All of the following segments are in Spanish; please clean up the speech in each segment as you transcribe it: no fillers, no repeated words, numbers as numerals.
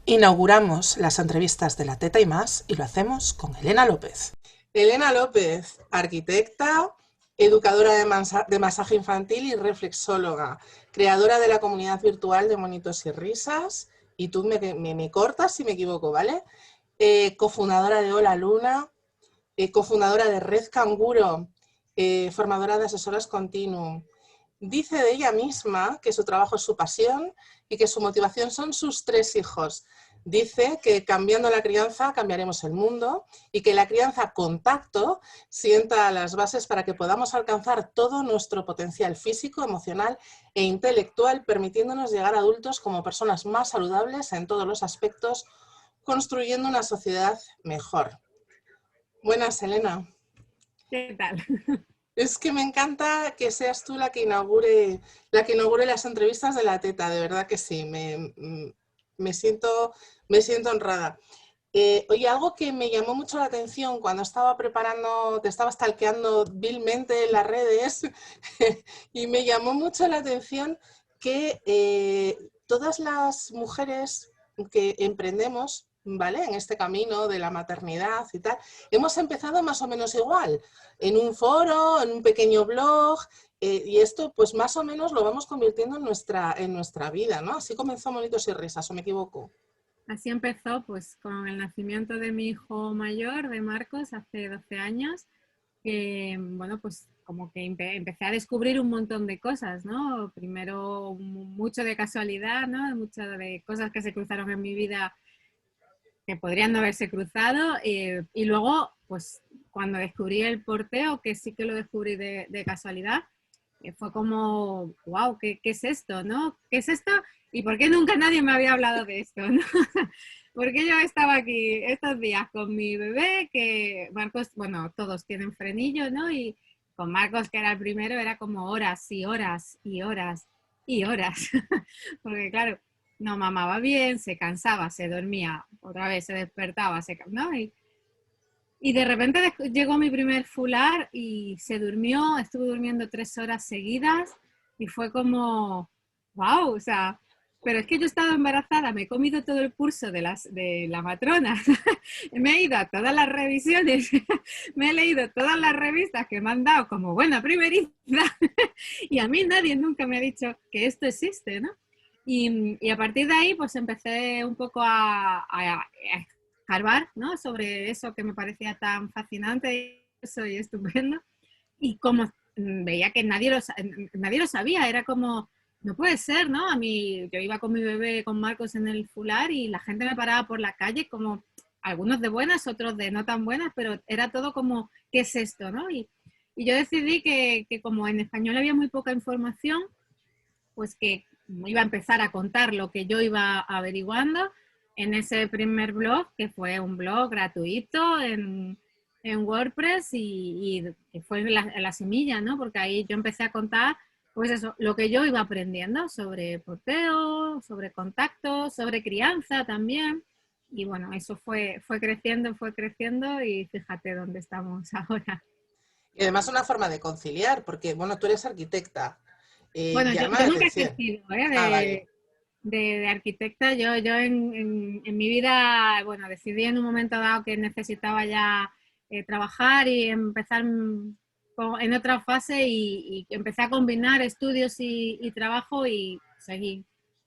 Inauguramos las entrevistas de La Teta y Más y lo hacemos con Elena López. Elena López, arquitecta, educadora de masaje infantil y reflexóloga, creadora de la comunidad virtual de Monitos y Risas, y tú me cortas si me equivoco, ¿vale? Cofundadora de Hola Luna, cofundadora de Red Canguro, formadora de asesoras Continuum. Dice de ella misma que su trabajo es su pasión y que su motivación son sus 3 hijos. Dice que cambiando la crianza cambiaremos el mundo y que la crianza con tacto sienta las bases para que podamos alcanzar todo nuestro potencial físico, emocional e intelectual, permitiéndonos llegar a adultos como personas más saludables en todos los aspectos, construyendo una sociedad mejor. Buenas, Elena. ¿Qué tal? Es que me encanta que seas tú la que inaugure las entrevistas de La Teta, de verdad que sí, me siento honrada. Oye, algo que me llamó mucho la atención cuando estaba preparando, te estaba stalkeando vilmente en las redes y me llamó mucho la atención que todas las mujeres que emprendemos, ¿vale? En este camino de la maternidad y tal, hemos empezado más o menos igual, en un foro, en un pequeño blog, y esto pues más o menos lo vamos convirtiendo en nuestra vida, ¿no? Así comenzó Monitos y Risas, ¿o me equivoco? Así empezó pues con el nacimiento de mi hijo mayor, de Marcos, hace 12 años, que bueno, pues como que empecé a descubrir un montón de cosas, ¿no? Primero mucho de casualidad, ¿no? Muchas de cosas que se cruzaron en mi vida que podrían no haberse cruzado, y luego pues cuando descubrí el porteo, que sí que lo descubrí de casualidad, fue como, wow, ¿qué es esto? ¿No? ¿Qué es esto? ¿Y por qué nunca nadie me había hablado de esto? ¿No? Porque yo estaba aquí estos días con mi bebé, que Marcos, bueno, todos tienen frenillo, ¿no? Y con Marcos, que era el primero, era como horas y horas y horas y horas. Porque claro, no mamaba bien, se cansaba, se dormía, otra vez se despertaba, ¿no? Y de repente llegó mi primer fular y se durmió, estuve durmiendo 3 horas seguidas y fue como, wow, o sea, pero es que yo he estado embarazada, me he comido todo el curso de la matrona, me he ido a todas las revisiones, me he leído todas las revistas que me han dado como buena primeriza y a mí nadie nunca me ha dicho que esto existe, ¿no? Y a partir de ahí pues empecé un poco a escarbar, ¿no? Sobre eso que me parecía tan fascinante y estupendo. Y como veía que nadie lo sabía, era como, no puede ser, ¿no? A mí, yo iba con mi bebé, con Marcos en el fular y la gente me paraba por la calle como, algunos de buenas, otros de no tan buenas, pero era todo como, ¿qué es esto, no? Y yo decidí que como en español había muy poca información, pues que iba a empezar a contar lo que yo iba averiguando en ese primer blog, que fue un blog gratuito en WordPress y que fue la semilla, ¿no? Porque ahí yo empecé a contar, pues eso, lo que yo iba aprendiendo sobre porteo, sobre contacto, sobre crianza también. Y bueno, eso fue creciendo y fíjate dónde estamos ahora. Y además una forma de conciliar, porque bueno, tú eres arquitecta, Bueno, llama yo la nunca he atención. ejercido Ah, vale. de arquitecta. Yo en mi vida, bueno, decidí en un momento dado que necesitaba ya trabajar y empezar en otra fase y empecé a combinar estudios y trabajo y seguí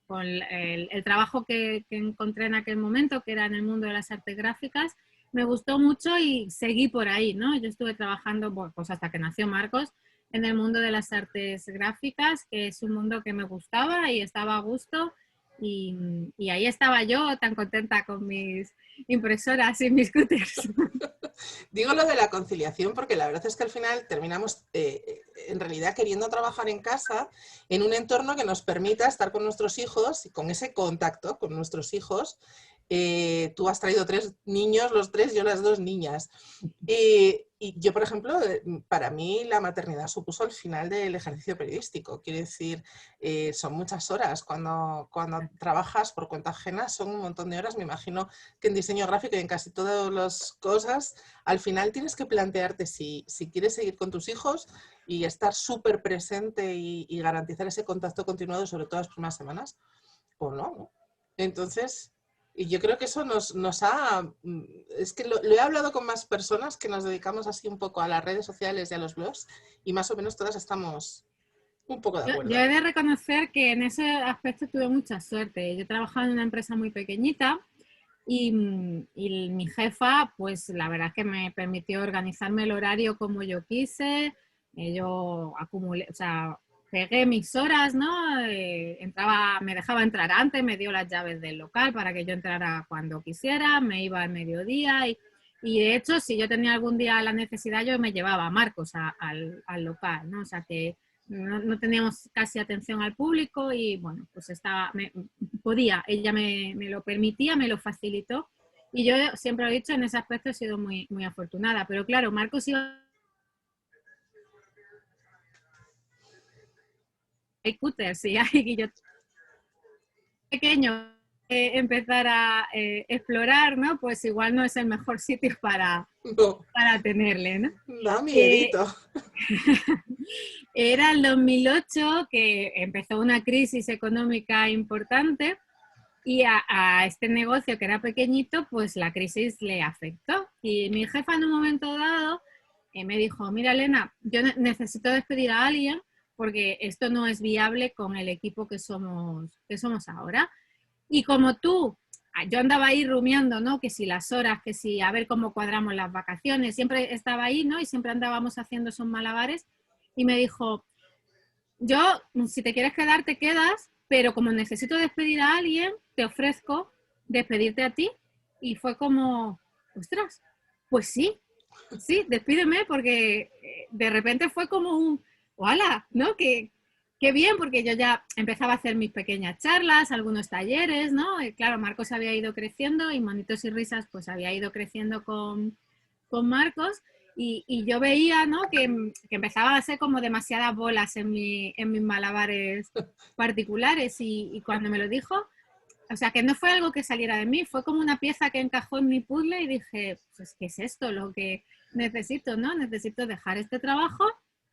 con el trabajo que encontré en aquel momento, que era en el mundo de las artes gráficas. Me gustó mucho y seguí por ahí, ¿no? Yo estuve trabajando pues hasta que nació Marcos en el mundo de las artes gráficas, que es un mundo que me gustaba y estaba a gusto. Y ahí estaba yo tan contenta con mis impresoras y mis scooters. Digo lo de la conciliación porque la verdad es que al final terminamos en realidad queriendo trabajar en casa en un entorno que nos permita estar con nuestros hijos y con ese contacto con nuestros hijos. Tú has traído 3 niños, los 3, yo las 2 niñas. Y yo, por ejemplo, para mí la maternidad supuso el final del ejercicio periodístico. Quiere decir, son muchas horas. Cuando trabajas por cuenta ajena son un montón de horas. Me imagino que en diseño gráfico y en casi todas las cosas, al final tienes que plantearte si quieres seguir con tus hijos y estar súper presente y garantizar ese contacto continuado, sobre todo las primeras semanas, o no, ¿no? Entonces, Y yo creo que eso nos ha... Es que lo he hablado con más personas que nos dedicamos así un poco a las redes sociales y a los blogs y más o menos todas estamos un poco de Yo acuerdo. he de reconocer que en ese aspecto tuve mucha suerte. Yo trabajaba en una empresa muy pequeñita y mi jefa, pues la verdad es que me permitió organizarme el horario como yo quise. Yo acumulé, o sea, pegué mis horas, ¿no? Me dejaba entrar antes, me dio las llaves del local para que yo entrara cuando quisiera, me iba al mediodía y de hecho, si yo tenía algún día la necesidad, yo me llevaba a Marcos al local, ¿no? O sea que no teníamos casi atención al público y bueno, pues podía, ella me lo permitía, me lo facilitó y yo siempre lo he dicho, en ese aspecto he sido muy, muy afortunada, pero claro, Marcos iba a scooters y yo pequeño empezar a explorar, ¿no? Pues igual no es el mejor sitio No, para tenerle, ¿no? da Eh, miedito. Era el 2008 que empezó una crisis económica importante y a este negocio que era pequeñito, pues la crisis le afectó. Y mi jefa en un momento dado me dijo, mira Elena, yo necesito despedir a alguien porque esto no es viable con el equipo que somos ahora. Y como tú, yo andaba ahí rumiando, ¿no? Que si las horas, que si a ver cómo cuadramos las vacaciones, siempre estaba ahí, ¿no? Y siempre andábamos haciendo esos malabares. Y me dijo, yo, si te quieres quedar, te quedas, pero como necesito despedir a alguien, te ofrezco despedirte a ti. Y fue como, ostras, pues sí, despídeme, porque de repente fue como un, hola, ¿no? Qué bien, porque yo ya empezaba a hacer mis pequeñas charlas, algunos talleres, ¿no? Y claro, Marcos había ido creciendo y Monitos y Risas pues había ido creciendo con Marcos y yo veía, ¿no? Que empezaban a ser como demasiadas bolas en mis malabares particulares y cuando me lo dijo, o sea, que no fue algo que saliera de mí, fue como una pieza que encajó en mi puzzle y dije, pues, ¿qué es esto? Lo que necesito, ¿no? Necesito dejar este trabajo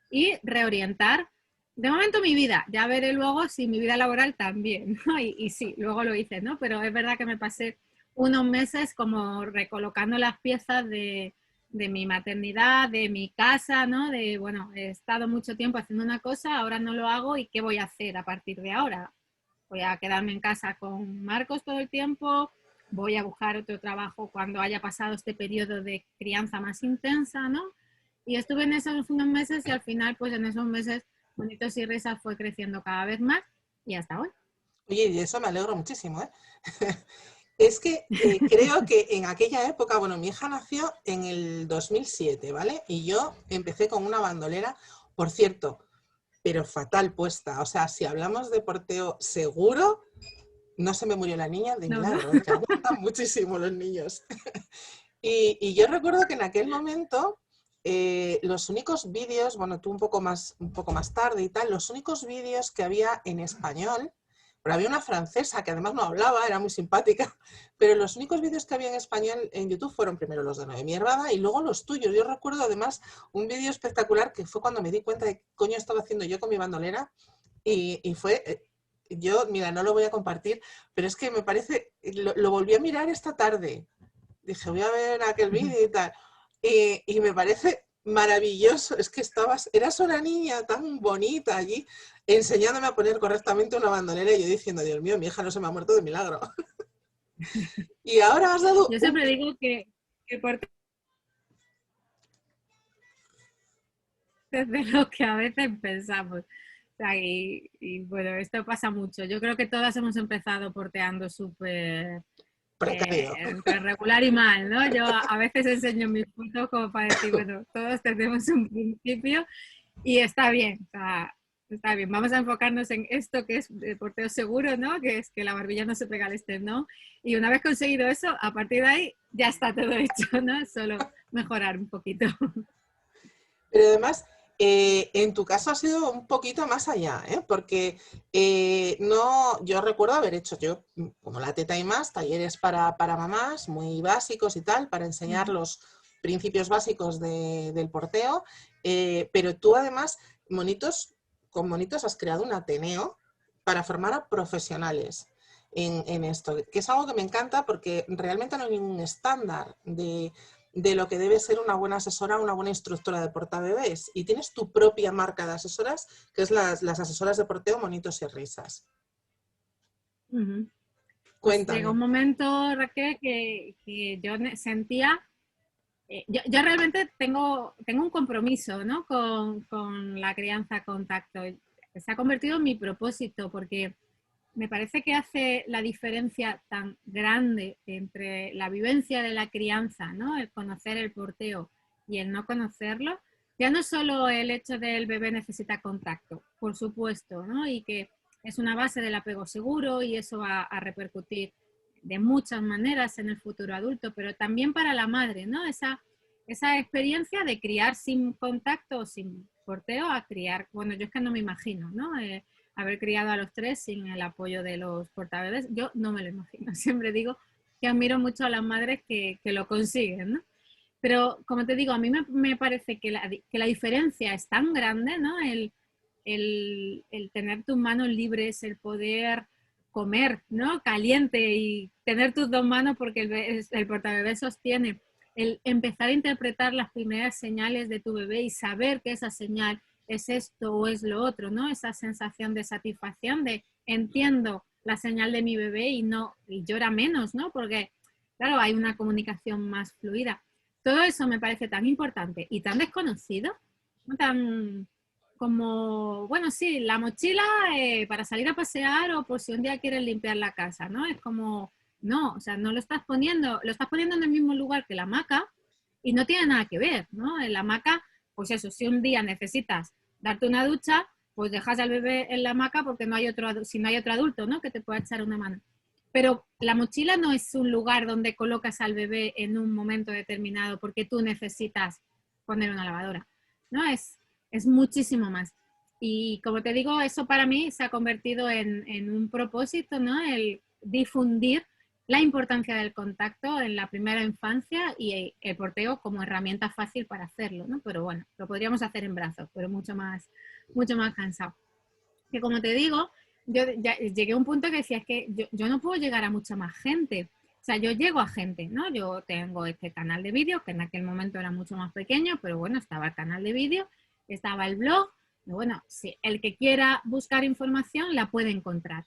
y reorientar, de momento, mi vida. Ya veré luego si mi vida laboral también, ¿no? Y sí, luego lo hice, ¿no? Pero es verdad que me pasé unos meses como recolocando las piezas de mi maternidad, de mi casa, ¿no? De, bueno, he estado mucho tiempo haciendo una cosa, ahora no lo hago y ¿qué voy a hacer a partir de ahora? Voy a quedarme en casa con Marcos todo el tiempo, voy a buscar otro trabajo cuando haya pasado este periodo de crianza más intensa, ¿no? Y estuve en esos unos meses y al final, pues en esos meses, Bonitos y Risas fue creciendo cada vez más y hasta hoy. Oye, y de eso me alegro muchísimo, ¿eh? Es que creo que en aquella época, bueno, mi hija nació en el 2007, ¿vale? Y yo empecé con una bandolera, por cierto, pero fatal puesta. O sea, si hablamos de porteo seguro, no se me murió la niña de No, no. milagro, ¿eh? Que aguantan muchísimo los niños. Y yo recuerdo que en aquel momento los únicos vídeos, bueno, tú un poco más tarde y tal, los únicos vídeos que había en español, pero había una francesa que además no hablaba, era muy simpática, pero los únicos vídeos que había en español en YouTube fueron primero los de Noemí Herrada y luego los tuyos. Yo recuerdo además un vídeo espectacular que fue cuando me di cuenta de qué coño estaba haciendo yo con mi bandolera y fue... yo, mira, no lo voy a compartir, pero es que me parece, lo volví a mirar esta tarde. Dije, voy a ver aquel vídeo y tal. Y me parece maravilloso. Es que eras una niña tan bonita allí, enseñándome a poner correctamente una bandolera y yo diciendo, Dios mío, mi hija no se me ha muerto de milagro. Y ahora has dado Yo siempre digo que por de lo que a veces pensamos. O sea, bueno, esto pasa mucho. Yo creo que todas hemos empezado porteando súper precario. entre regular y mal, ¿no? Yo a veces enseño mis fotos como para decir, bueno, todos tenemos un principio y está bien, o sea, está bien. Vamos a enfocarnos en esto que es el porteo seguro, ¿no? Que es que la barbilla no se pega al esternón. Y una vez conseguido eso, a partir de ahí ya está todo hecho, ¿no? Solo mejorar un poquito. Pero además, en tu caso ha sido un poquito más allá, ¿eh? Porque no, yo recuerdo haber hecho yo, como la teta y más, talleres para mamás muy básicos y tal, para enseñar los principios básicos del porteo, pero tú además, con Monitos has creado un Ateneo para formar a profesionales. en esto, que es algo que me encanta porque realmente no hay ningún estándar de lo que debe ser una buena asesora, una buena instructora de portabebés. Y tienes tu propia marca de asesoras, que es las asesoras de porteo Monitos y Risas. Ujú. Pues llegó un Cuéntame. momento, Raquel, que yo sentía, yo realmente tengo un compromiso, ¿no? con la crianza a contacto. Se ha convertido en mi propósito porque me parece que hace la diferencia tan grande entre la vivencia de la crianza, ¿no? El conocer el porteo y el no conocerlo. Ya no solo el hecho de el bebé necesita contacto, por supuesto, ¿no? Y que es una base del apego seguro y eso va a repercutir de muchas maneras en el futuro adulto, pero también para la madre, ¿no? Esa experiencia de criar sin contacto o sin porteo a criar, bueno, yo es que no me imagino, ¿no? Haber criado a los 3 sin el apoyo de los portabebés, yo no me lo imagino. Siempre digo que admiro mucho a las madres que lo consiguen, ¿no? Pero, como te digo, a mí me parece que la diferencia es tan grande, ¿no? El tener tus manos libres, el poder comer, ¿no? Caliente y tener tus dos manos porque el portabebé sostiene. El empezar a interpretar las primeras señales de tu bebé y saber que esa señal es esto o es lo otro, ¿no? Esa sensación de satisfacción de entiendo la señal de mi bebé y llora menos, ¿no? Porque, claro, hay una comunicación más fluida. Todo eso me parece tan importante y tan desconocido, ¿no? Tan como, bueno, sí, la mochila para salir a pasear o por si un día quieres limpiar la casa, ¿no? Es como, no, o sea, no lo estás poniendo en el mismo lugar que la hamaca y no tiene nada que ver, ¿no? En la hamaca, pues eso, si un día necesitas darte una ducha, pues dejas al bebé en la hamaca porque si no hay otro adulto, ¿no? Que te pueda echar una mano. Pero la mochila no es un lugar donde colocas al bebé en un momento determinado porque tú necesitas poner una lavadora, ¿no? Es muchísimo más. Y como te digo, eso para mí se ha convertido en un propósito, ¿no? El difundir la importancia del contacto en la primera infancia y el porteo como herramienta fácil para hacerlo, ¿no? Pero bueno, lo podríamos hacer en brazos, pero mucho más cansado. Que como te digo, yo ya llegué a un punto que decía, es que yo no puedo llegar a mucha más gente. O sea, yo llego a gente, ¿no? Yo tengo este canal de vídeos, que en aquel momento era mucho más pequeño, pero bueno, estaba el canal de vídeos, estaba el blog, y bueno, si el que quiera buscar información la puede encontrar.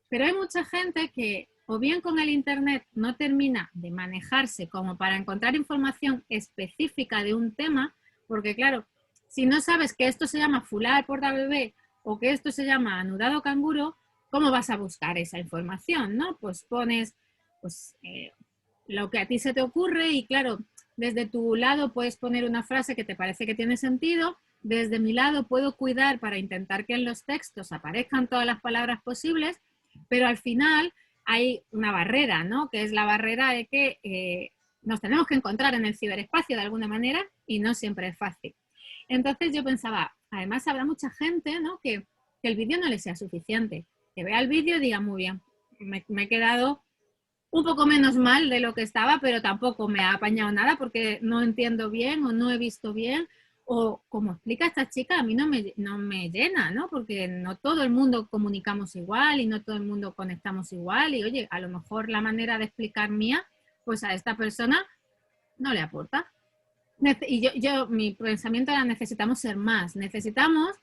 Pero hay mucha gente que o bien con el internet no termina de manejarse como para encontrar información específica de un tema, porque claro, si no sabes que esto se llama fular portabebé o que esto se llama anudado canguro, ¿cómo vas a buscar esa información? ¿No? Pues pones pues, lo que a ti se te ocurre y claro, desde tu lado puedes poner una frase que te parece que tiene sentido, desde mi lado puedo cuidar para intentar que en los textos aparezcan todas las palabras posibles, pero al final hay una barrera, ¿no? Que es la barrera de que nos tenemos que encontrar en el ciberespacio de alguna manera y no siempre es fácil. Entonces yo pensaba, además habrá mucha gente, ¿no? que el vídeo no le sea suficiente, que vea el vídeo y diga, muy bien, me he quedado un poco menos mal de lo que estaba, pero tampoco me ha apañado nada porque no entiendo bien o no he visto bien o como explica esta chica, a mí no me llena, ¿no? Porque no todo el mundo comunicamos igual y no todo el mundo conectamos igual y oye, a lo mejor la manera de explicar mía, pues a esta persona no le aporta. Y mi pensamiento era necesitamos ser más, necesitamos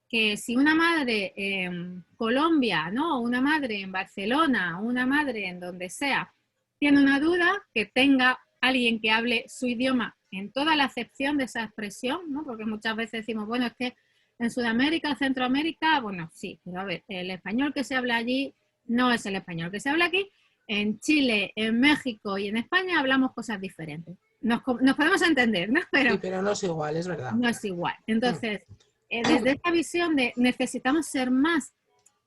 que si una madre en Colombia, ¿no? Una madre en Barcelona, una madre en donde sea, tiene una duda, que tenga alguien que hable su idioma en toda la acepción de esa expresión, ¿no? Porque muchas veces decimos, bueno, es que en Sudamérica, Centroamérica, bueno, sí, pero a ver, el español que se habla allí no es el español que se habla aquí. En Chile, en México y en España hablamos cosas diferentes. Nos podemos entender, ¿no? Sí, Pero pero no es igual, es verdad. no es igual. Entonces, desde esta visión de necesitamos ser más,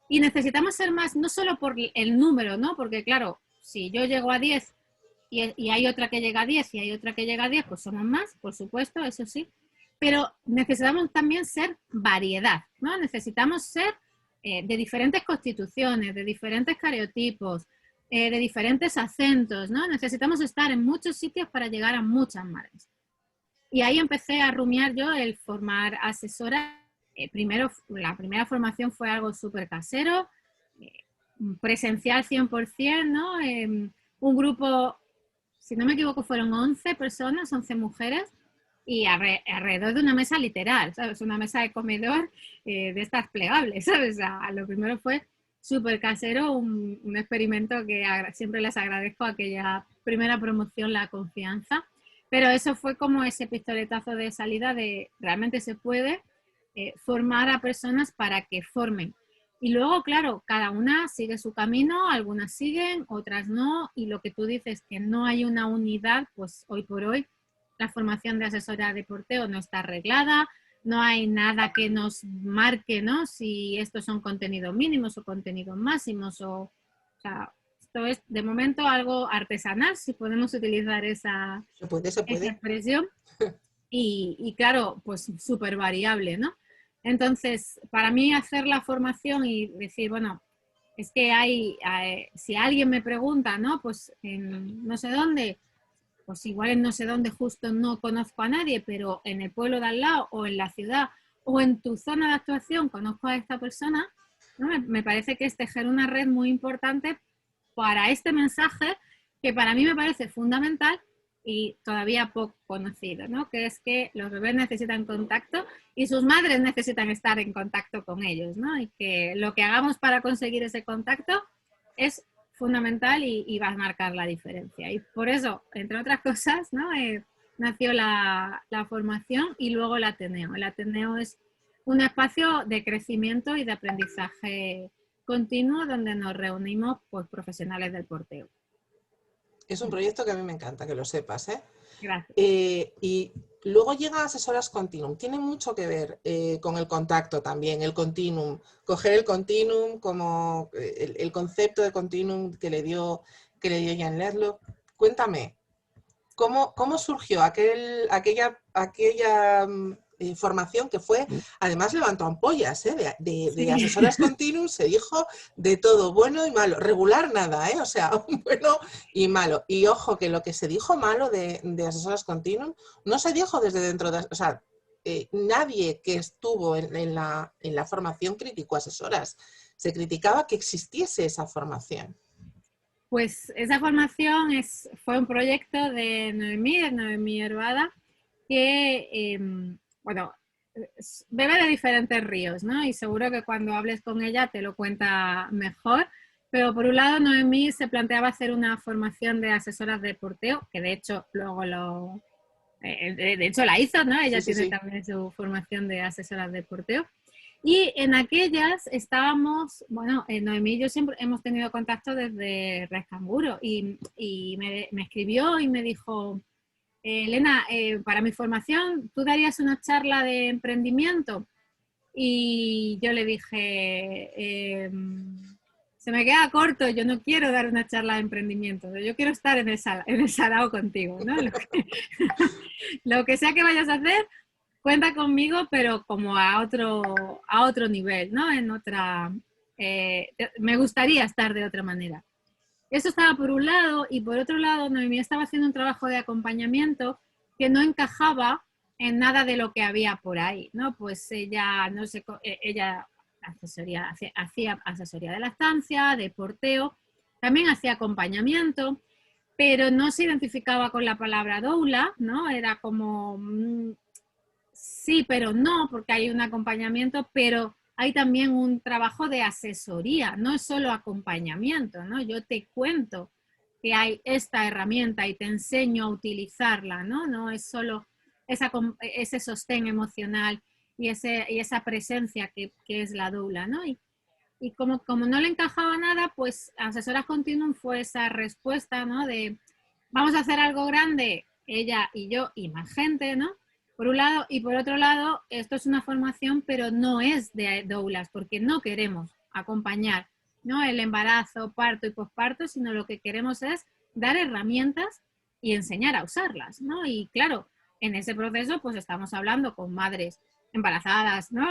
y necesitamos ser más no solo por el número, ¿no? Porque claro, si yo llego a 10 y hay otra que llega a 10 y hay otra que llega a 10, pues somos más, por supuesto, eso sí. Pero necesitamos también ser variedad, ¿no? Necesitamos ser de diferentes constituciones, de diferentes cariotipos, de diferentes acentos, ¿no? Necesitamos estar en muchos sitios para llegar a muchas madres. Y ahí empecé a rumiar yo el formar asesora. Primero, la primera formación fue algo súper casero. presencial 100%, ¿no? Un grupo, si no me equivoco, fueron 11 personas, 11 mujeres, y alrededor de una mesa literal, ¿sabes? Una mesa de comedor de estas plegables, ¿sabes? O sea, lo primero fue súper casero, un experimento que siempre les agradezco a aquella primera promoción, la confianza. Pero eso fue como ese pistoletazo de salida de realmente se puede formar a personas para que formen. Y luego, claro, cada una sigue su camino, algunas siguen, otras no, y lo que tú dices, que no hay una unidad, pues hoy por hoy la formación de asesora de porteo no está arreglada, no hay nada que nos marque, ¿no? Si estos son contenidos mínimos o contenidos máximos, o sea, esto es de momento algo artesanal, si podemos utilizar esa Se puede. expresión, y claro, pues súper variable, ¿no? Entonces, para mí hacer la formación y decir, bueno, es que si alguien me pregunta, ¿no? Pues en no sé dónde, pues igual en no sé dónde justo no conozco a nadie, pero en el pueblo de al lado o en la ciudad o en tu zona de actuación conozco a esta persona, ¿no? Me parece que es tejer una red muy importante para este mensaje que para mí me parece fundamental y todavía poco conocido, ¿no? Que es que los bebés necesitan contacto y sus madres necesitan estar en contacto con ellos, ¿no? Y que lo que hagamos para conseguir ese contacto es fundamental y va a marcar la diferencia. Y por eso, entre otras cosas, ¿no? Nació la formación y luego el Ateneo. El Ateneo es un espacio de crecimiento y de aprendizaje continuo donde nos reunimos pues, profesionales del porteo. Es un proyecto que a mí me encanta, que lo sepas, ¿eh? Gracias. Y luego llega Asesoras Continuum. Tiene mucho que ver con el contacto también, el continuum. Coger el continuum como el concepto de continuum que le dio Jan Lerlock. Cuéntame, ¿cómo surgió aquella formación que fue, además levantó ampollas, de Sí. Asesoras Continuum se dijo de todo, bueno y malo, regular nada, o sea, bueno y malo. Y ojo, que lo que se dijo malo de Asesoras Continuum no se dijo desde dentro de, o sea, nadie que estuvo en la formación criticó Asesoras, se criticaba que existiese esa formación. Pues esa formación fue un proyecto de Noemí Herbada, que, bueno, bebe de diferentes ríos, ¿no? Y seguro que cuando hables con ella te lo cuenta mejor. Pero por un lado, Noemí se planteaba hacer una formación de asesoras de porteo, que de hecho luego de hecho la hizo, ¿no? Ella tiene también su formación de asesoras de porteo. Y en aquellas estábamos, bueno, Noemí y yo siempre hemos tenido contacto desde Rescanguro y me escribió y me dijo, Elena, para mi formación, ¿tú darías una charla de emprendimiento? Y yo le dije, se me queda corto, yo no quiero dar una charla de emprendimiento, yo quiero estar en el salado contigo, ¿no? Lo que sea que vayas a hacer, cuenta conmigo, pero como a otro nivel, ¿no? Me gustaría estar de otra manera. Eso estaba por un lado, y por otro lado, Noemí estaba haciendo un trabajo de acompañamiento que no encajaba en nada de lo que había por ahí, ¿no? Pues ella, no sé, ella hacía asesoría de lactancia, de porteo, también hacía acompañamiento, pero no se identificaba con la palabra doula, ¿no? Era como, sí, pero no, porque hay un acompañamiento, pero hay también un trabajo de asesoría, no es solo acompañamiento, ¿no? Yo te cuento que hay esta herramienta y te enseño a utilizarla, ¿no? No es solo ese sostén emocional y esa presencia que es la doula, ¿no? Y como no le encajaba nada, pues Asesoras Continuum fue esa respuesta, ¿no? De vamos a hacer algo grande, ella y yo y más gente, ¿no? Por un lado, y por otro lado, esto es una formación, pero no es de doulas, porque no queremos acompañar, ¿no? El embarazo, parto y posparto, sino lo que queremos es dar herramientas y enseñar a usarlas, ¿no? Y claro, en ese proceso, pues estamos hablando con madres embarazadas, ¿no?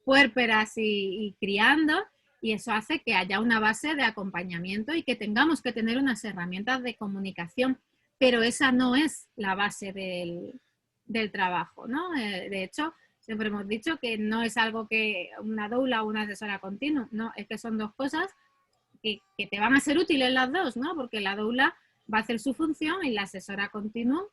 Puérperas y criando, y eso hace que haya una base de acompañamiento y que tengamos que tener unas herramientas de comunicación, pero esa no es la base del trabajo, ¿no? De hecho, siempre hemos dicho que no es algo que una doula o una asesora continua, no, es que son dos cosas que te van a ser útiles las dos, ¿no? Porque la doula va a hacer su función y la asesora continuum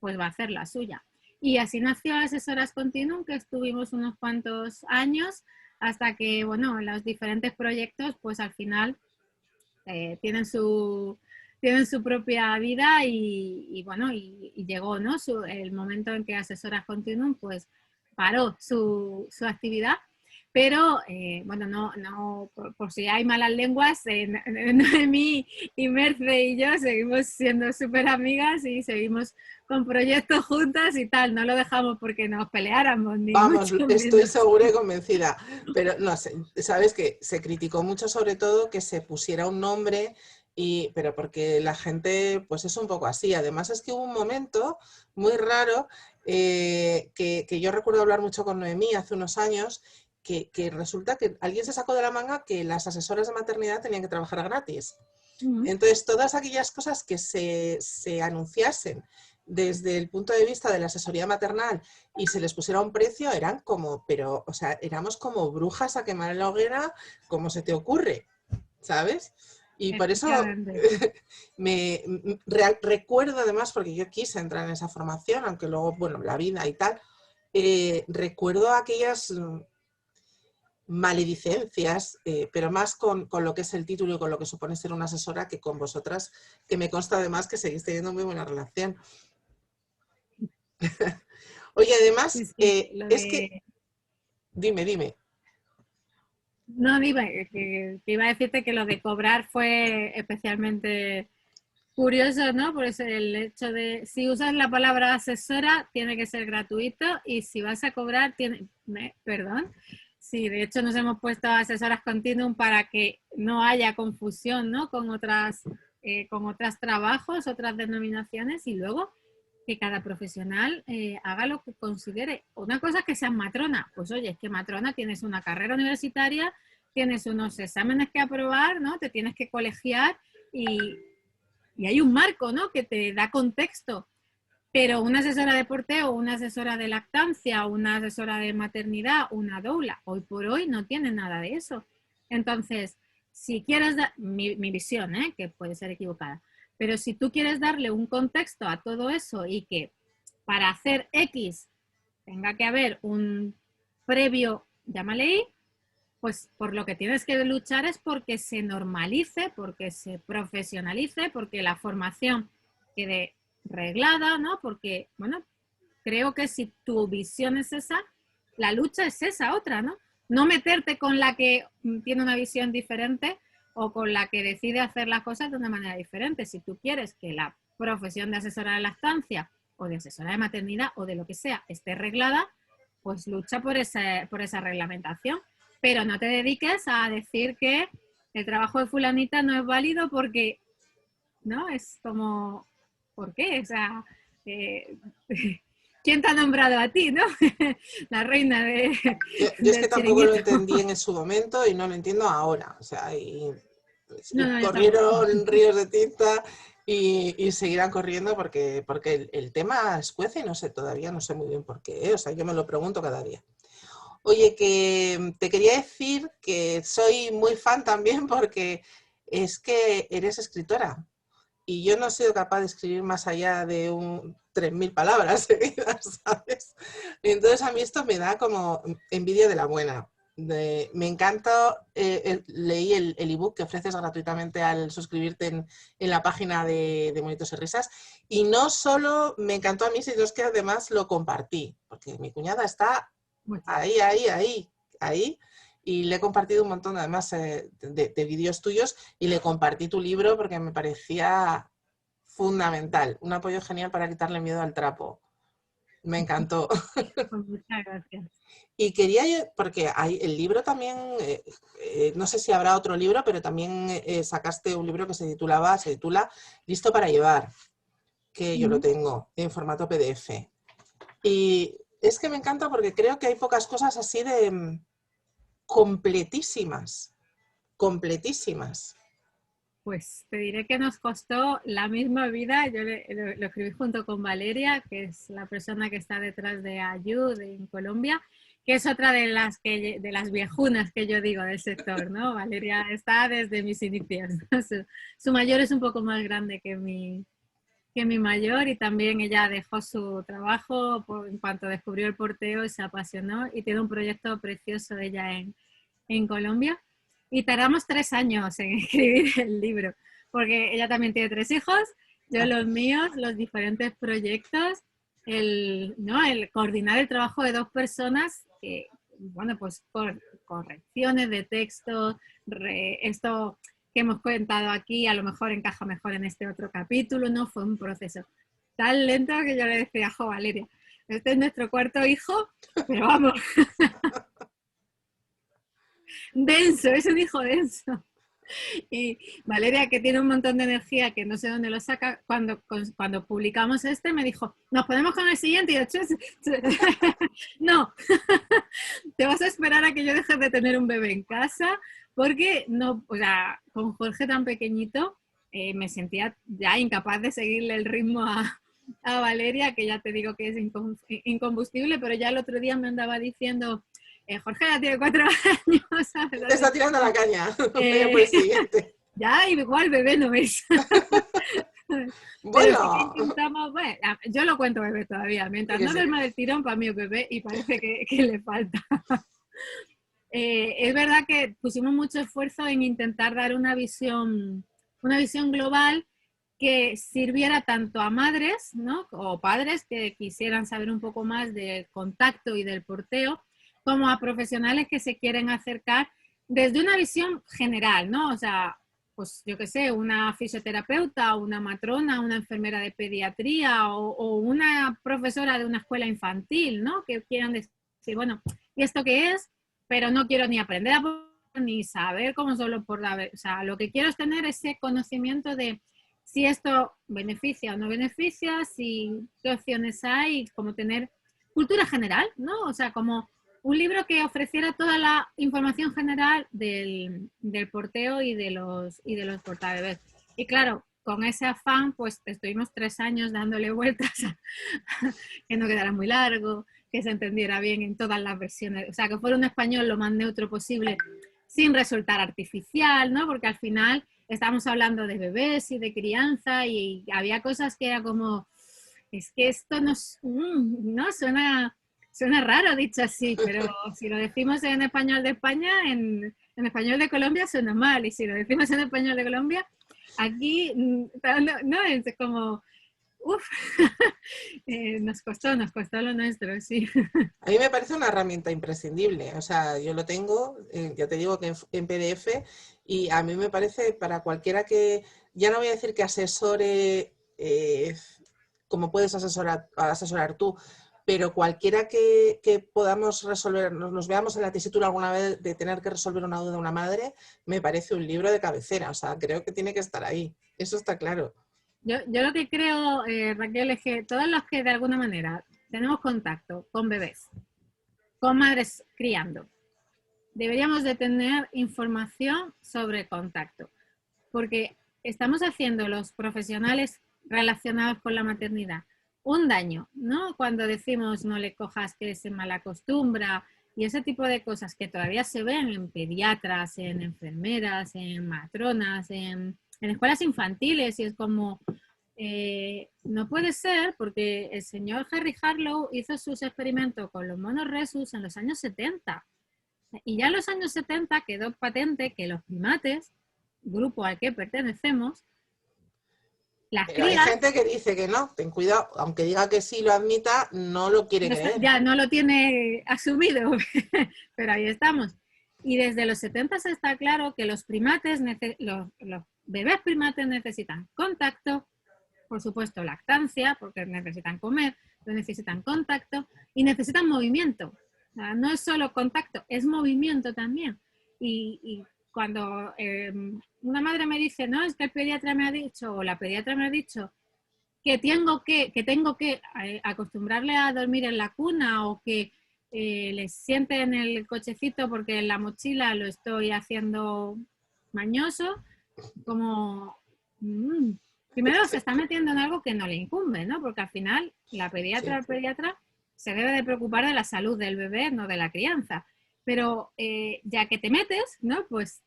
pues va a hacer la suya. Y así nació Asesoras Continuum, que estuvimos unos cuantos años hasta que, bueno, los diferentes proyectos pues al final tienen su propia vida y bueno, y llegó, ¿no? El momento en que Asesoras Continuum pues paró su actividad, pero bueno, no por si hay malas lenguas, Noemí y Merce y yo seguimos siendo súper amigas y seguimos con proyectos juntas y tal, no lo dejamos porque nos peleáramos, ni Vamos, mucho estoy menos. segura y convencida, pero no sé, sabes que se criticó mucho sobre todo que se pusiera un nombre, pero porque la gente pues es un poco así. Además es que hubo un momento muy raro que yo recuerdo hablar mucho con Noemí hace unos años, que resulta que alguien se sacó de la manga que las asesoras de maternidad tenían que trabajar gratis. Entonces, todas aquellas cosas que se anunciasen desde el punto de vista de la asesoría maternal y se les pusiera un precio, eran como, pero, o sea, éramos como brujas a quemar en la hoguera, como se te ocurre, ¿sabes? Y por eso recuerdo además, porque yo quise entrar en esa formación, aunque luego, bueno, la vida y tal, recuerdo aquellas maledicencias, pero más con lo que es el título y con lo que supone ser una asesora que con vosotras, que me consta además que seguís teniendo muy buena relación. Oye, además, Sí, sí, es que... Dime. No, dime, que iba a decirte que lo de cobrar fue especialmente curioso, ¿no? Por eso el hecho de, si usas la palabra asesora, tiene que ser gratuito y si vas a cobrar, perdón, sí, de hecho nos hemos puesto asesoras continuum para que no haya confusión, ¿no? Con otros trabajos, otras denominaciones y luego que cada profesional haga lo que considere. Una cosa es que seas matrona, pues oye, es que matrona tienes una carrera universitaria, tienes unos exámenes que aprobar, ¿no? Te tienes que colegiar y hay un marco, ¿no? Que te da contexto. Pero una asesora de porteo, una asesora de lactancia, una asesora de maternidad, una doula, hoy por hoy no tiene nada de eso. Entonces, si quieres dar, mi visión, que puede ser equivocada, pero si tú quieres darle un contexto a todo eso y que para hacer X tenga que haber un previo, llámale Y, pues por lo que tienes que luchar es porque se normalice, porque se profesionalice, porque la formación quede reglada, ¿no? Porque, bueno, creo que si tu visión es esa, la lucha es esa otra, ¿no? No meterte con la que tiene una visión diferente o con la que decide hacer las cosas de una manera diferente. Si tú quieres que la profesión de asesora de lactancia o de asesora de maternidad o de lo que sea esté reglada, pues lucha por esa reglamentación. Pero no te dediques a decir que el trabajo de fulanita no es válido porque, ¿no? Es como, ¿por qué? O sea, eh, ¿quién te ha nombrado a ti, no? La reina Yo es que del tampoco lo chiringuito. entendí en su momento y no lo entiendo ahora. O sea, No, y no, yo tampoco. corrieron ríos de tinta y seguirán corriendo porque el tema escuece y no sé, todavía no sé muy bien por qué. O sea, yo me lo pregunto cada día. Oye, que te quería decir que soy muy fan también porque es que eres escritora y yo no he sido capaz de escribir más allá de 3.000 palabras seguidas, ¿sabes? Entonces a mí esto me da como envidia de la buena. Me encanta, leí el ebook que ofreces gratuitamente al suscribirte en la página de Monitos y Risas y no solo me encantó a mí, sino es que además lo compartí, porque mi cuñada está ahí. Y le he compartido un montón, además, de vídeos tuyos y le compartí tu libro porque me parecía fundamental. Un apoyo genial para quitarle miedo al trapo. Me encantó. Pues muchas gracias. Y quería, porque hay el libro también, no sé si habrá otro libro, pero también sacaste un libro que se titula Listo para llevar, que yo lo tengo en formato PDF. Y es que me encanta porque creo que hay pocas cosas así de completísimas. Pues te diré que nos costó la misma vida. Yo lo escribí junto con Valeria, que es la persona que está detrás de Ayud en Colombia, que es otra de las viejunas que yo digo del sector, ¿no? Valeria está desde mis inicios, ¿no? Su mayor es un poco más grande que mi mayor, y también ella dejó su trabajo en cuanto descubrió el porteo y se apasionó, y tiene un proyecto precioso ella en Colombia, y tardamos 3 años en escribir el libro, porque ella también tiene 3 hijos, yo los míos, los diferentes proyectos, el coordinar el trabajo de 2 personas, que, bueno, pues correcciones de texto, esto que hemos contado aquí a lo mejor encaja mejor en este otro capítulo, ¿no? Fue un proceso tan lento que yo le decía, jo, Valeria, este es nuestro 4.º hijo, pero vamos, denso, es un hijo denso. Y Valeria, que tiene un montón de energía, que no sé dónde lo saca, cuando publicamos este me dijo, nos ponemos con el siguiente, y yo, no, te vas a esperar a que yo deje de tener un bebé en casa, porque no, o sea, con Jorge tan pequeñito me sentía ya incapaz de seguirle el ritmo a Valeria, que ya te digo que es incombustible, pero ya el otro día me andaba diciendo, Jorge ya tiene 4 años, ¿sabes? Te está tirando la caña. Por el siguiente. Ya, igual bebé no es. Bueno. Sí que intentamos, bueno, yo lo cuento bebé todavía. Mientras no duerma del tirón, para mí es bebé, y parece que le falta. Es verdad que pusimos mucho esfuerzo en intentar dar una visión global que sirviera tanto a madres, ¿no? O padres que quisieran saber un poco más del contacto y del porteo, como a profesionales que se quieren acercar desde una visión general, ¿no? O sea, pues yo qué sé, una fisioterapeuta, una matrona, una enfermera de pediatría o una profesora de una escuela infantil, ¿no? Que quieran decir, bueno, ¿y esto qué es? Pero no quiero ni aprender ni saber cómo solo por la... O sea, lo que quiero es tener ese conocimiento de si esto beneficia o no beneficia, si qué opciones hay, como tener cultura general, ¿no? O sea, como un libro que ofreciera toda la información general del porteo y de los portabebés. Y claro, con ese afán, pues estuvimos 3 años dándole vueltas que no quedara muy largo, que se entendiera bien en todas las versiones, o sea, que fuera un español lo más neutro posible, sin resultar artificial, ¿no? Porque al final estábamos hablando de bebés y de crianza, y había cosas que era como, es que esto no suena raro dicho así, pero si lo decimos en español de España, en español de Colombia suena mal, y si lo decimos en español de Colombia, aquí no es como, uff, nos costó lo nuestro, sí. A mí me parece una herramienta imprescindible, o sea, yo lo tengo, ya te digo que en PDF, y a mí me parece para cualquiera que, ya no voy a decir que asesore como puedes asesorar tú, pero cualquiera que podamos resolver, nos veamos en la tesitura alguna vez de tener que resolver una duda de una madre, me parece un libro de cabecera, o sea, creo que tiene que estar ahí, eso está claro. Yo lo que creo, Raquel, es que todos los que de alguna manera tenemos contacto con bebés, con madres criando, deberíamos de tener información sobre contacto, porque estamos haciendo los profesionales relacionados con la maternidad un daño, ¿no? Cuando decimos no le cojas que se malacostumbra y ese tipo de cosas que todavía se ven en pediatras, en enfermeras, en matronas, en escuelas infantiles, y es como, no puede ser, porque el señor Harry Harlow hizo sus experimentos con los monos rhesus en los años 70, y ya en los años 70 quedó patente que los primates, grupo al que pertenecemos, las Pero crías... hay gente que dice que no, ten cuidado, aunque diga que sí lo admita, no lo quiere creer. Ya no lo tiene asumido, pero ahí estamos. Y desde los 70 está claro que los primates, los bebés primates necesitan contacto, por supuesto lactancia, porque necesitan comer, pero necesitan contacto y necesitan movimiento. O sea, no es solo contacto, es movimiento también. Y cuando una madre me dice, no, es que el pediatra me ha dicho, o la pediatra me ha dicho, que tengo que acostumbrarle a dormir en la cuna, o que le siente en el cochecito porque en la mochila lo estoy haciendo mañoso, como primero se está metiendo en algo que no le incumbe, ¿no? Porque al final la pediatra o el pediatra se debe de preocupar de la salud del bebé, no de la crianza. Pero ya que te metes, ¿no? Pues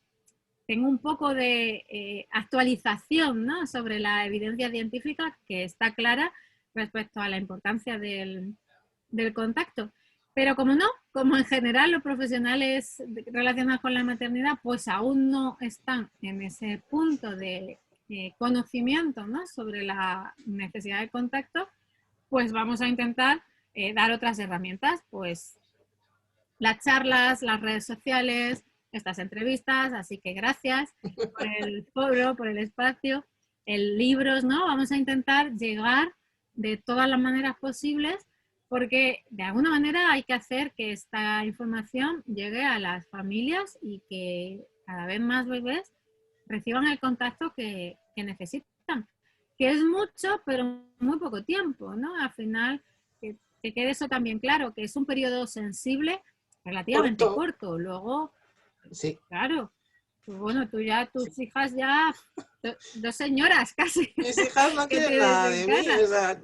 tengo un poco de actualización, ¿no? Sobre la evidencia científica que está clara respecto a la importancia del contacto. Pero como no, como en general los profesionales relacionados con la maternidad pues aún no están en ese punto de conocimiento, ¿no? Sobre la necesidad de contacto, pues vamos a intentar dar otras herramientas, pues las charlas, las redes sociales, estas entrevistas, así que gracias por el foro, por el espacio, el libros, ¿no? Vamos a intentar llegar de todas las maneras posibles, porque de alguna manera hay que hacer que esta información llegue a las familias y que cada vez más bebés reciban el contacto que necesitan, que es mucho, pero muy poco tiempo, ¿no? Al final, que quede eso también claro, que es un periodo sensible relativamente corto. Luego, sí. Claro, pues bueno, tú ya, tus Sí. hijas ya, dos señoras casi. Mis hijas no quieren nada de mí. O sea,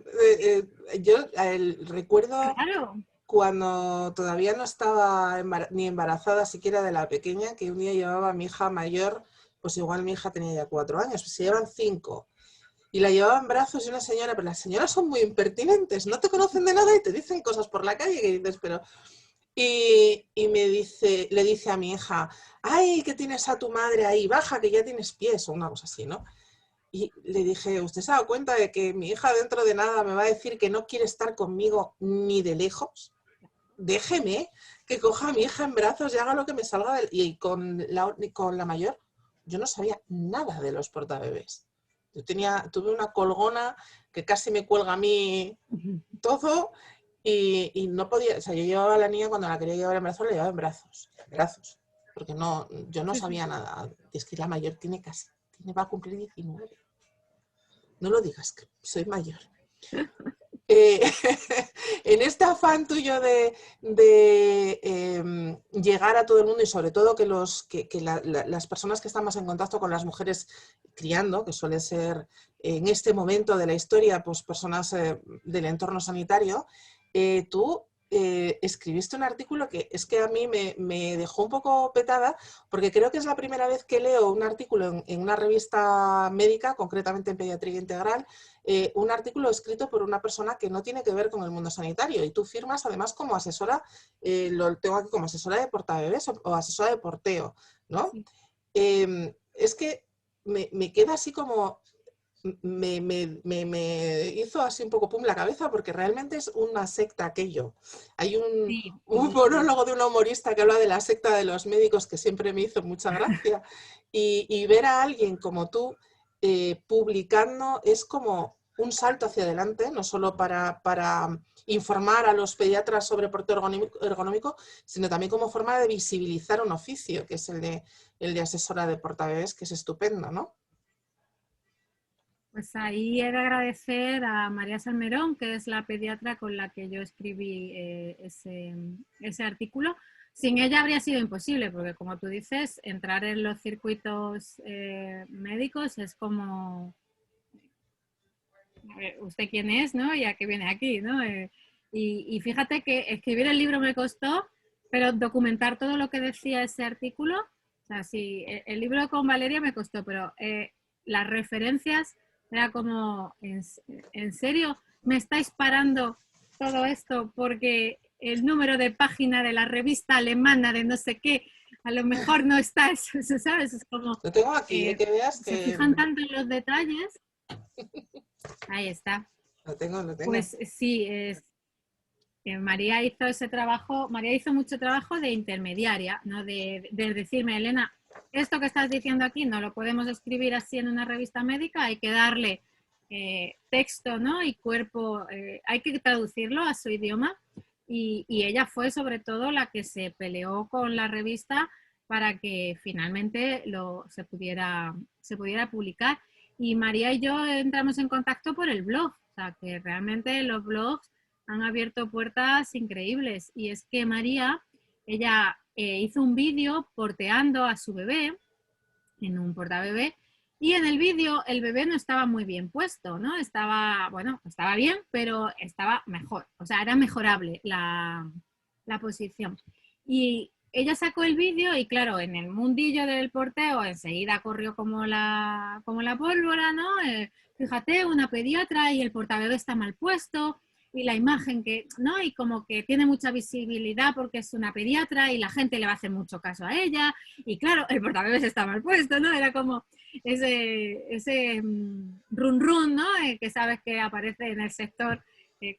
yo recuerdo Claro. cuando todavía no estaba ni embarazada siquiera de la pequeña, que un día llevaba a mi hija mayor, pues igual mi hija tenía ya 4 años, pues se llevan 5. Y la llevaba en brazos y una señora, pero las señoras son muy impertinentes, no te conocen de nada y te dicen cosas por la calle que dices, pero... Y le dice a mi hija, ay, que tienes a tu madre ahí, baja, que ya tienes pies, o una cosa así, ¿no? Y le dije, ¿usted se ha dado cuenta de que mi hija dentro de nada me va a decir que no quiere estar conmigo ni de lejos? Déjeme que coja a mi hija en brazos y haga lo que me salga del... Y con la mayor, yo no sabía nada de los portabebés. Tuve una colgona que casi me cuelga a mí todo y no podía, o sea, yo llevaba a la niña cuando la quería llevar en brazos, la llevaba en brazos, porque no, yo no sabía nada. Es que la mayor va a cumplir 19. No lo digas, que soy mayor. En este afán tuyo de llegar a todo el mundo y sobre todo que las personas que están más en contacto con las mujeres criando, que suele ser en este momento de la historia, pues personas del entorno sanitario, tú escribiste un artículo que es que a mí me dejó un poco petada, porque creo que es la primera vez que leo un artículo en una revista médica, concretamente en Pediatría Integral, un artículo escrito por una persona que no tiene que ver con el mundo sanitario, y tú firmas además como asesora, lo tengo aquí como asesora de portabebés o asesora de porteo, ¿no? Sí. Es que me queda así como... Me hizo así un poco pum la cabeza, porque realmente es una secta aquello. Hay un monólogo de un humorista que habla de la secta de los médicos que siempre me hizo mucha gracia, y ver a alguien como tú publicando es como un salto hacia adelante, no solo para informar a los pediatras sobre porteo ergonómico, sino también como forma de visibilizar un oficio, que es el de asesora de portabebés, que es estupendo, ¿no? Pues ahí he de agradecer a María Salmerón, que es la pediatra con la que yo escribí ese artículo. Sin ella habría sido imposible, porque como tú dices, entrar en los circuitos médicos es como, ¿usted quién es, no? ¿Y a qué viene aquí, no? Y fíjate que escribir el libro me costó, pero documentar todo lo que decía ese artículo, o sea, sí, el libro con Valeria me costó, pero las referencias era como, ¿en serio me estáis parando todo esto porque el número de página de la revista alemana de no sé qué, a lo mejor no está eso, ¿sabes? Es como... Lo tengo aquí, que veas que... Se fijan tanto en los detalles. Ahí está. Lo tengo. Pues sí, María hizo ese trabajo, María hizo mucho trabajo de intermediaria, ¿no? De decirme, Elena, esto que estás diciendo aquí no lo podemos escribir así en una revista médica, hay que darle texto, ¿no? Y cuerpo, hay que traducirlo a su idioma, y ella fue sobre todo la que se peleó con la revista para que finalmente se pudiera publicar. Y María y yo entramos en contacto por el blog, o sea que realmente los blogs han abierto puertas increíbles. Y es que María, ella hizo un vídeo porteando a su bebé en un portabebé, Y en el vídeo el bebé no estaba muy bien puesto, ¿no? Estaba, bueno, estaba bien, pero estaba mejor. O sea, era mejorable la posición. Y ella sacó el vídeo y claro, en el mundillo del porteo enseguida corrió como la pólvora, ¿no? Fíjate, una pediatra y el portabebé está mal puesto y la imagen que, ¿no? Y como que tiene mucha visibilidad porque es una pediatra y la gente le va a hacer mucho caso a ella y claro, el portabebés está mal puesto, ¿no? Era como ese run run, ¿no? Que sabes que aparece en el sector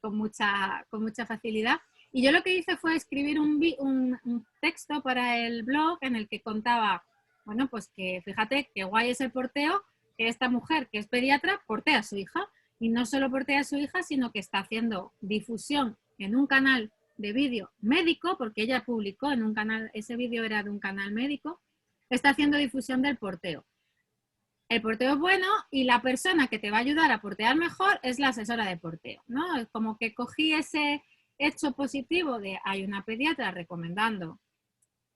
con mucha facilidad. Y yo lo que hice fue escribir un texto para el blog en el que contaba, bueno, pues que fíjate qué guay es el porteo, que esta mujer que es pediatra portea a su hija. Y no solo portea a su hija, sino que está haciendo difusión en un canal de vídeo médico, porque ella publicó en un canal, ese vídeo era de un canal médico, está haciendo difusión del porteo. El porteo es bueno y la persona que te va a ayudar a portear mejor es la asesora de porteo, ¿no? Es como que cogí ese hecho positivo de hay una pediatra recomendando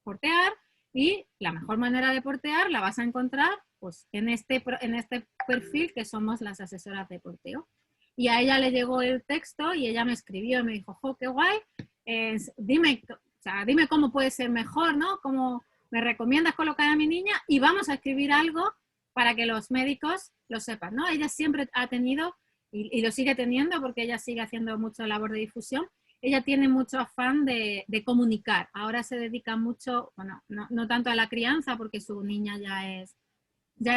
portear y la mejor manera de portear la vas a encontrar pues, en este perfil que somos las asesoras de porteo. Y a ella le llegó el texto y ella me escribió y me dijo, ¡jo, qué guay! Dime cómo puede ser mejor, ¿no? ¿Cómo me recomiendas colocar a mi niña? Y vamos a escribir algo para que los médicos lo sepan, ¿no? Ella siempre ha tenido, y lo sigue teniendo porque ella sigue haciendo mucha labor de difusión, ella tiene mucho afán de comunicar. Ahora se dedica mucho, bueno, no tanto a la crianza porque su niña ya es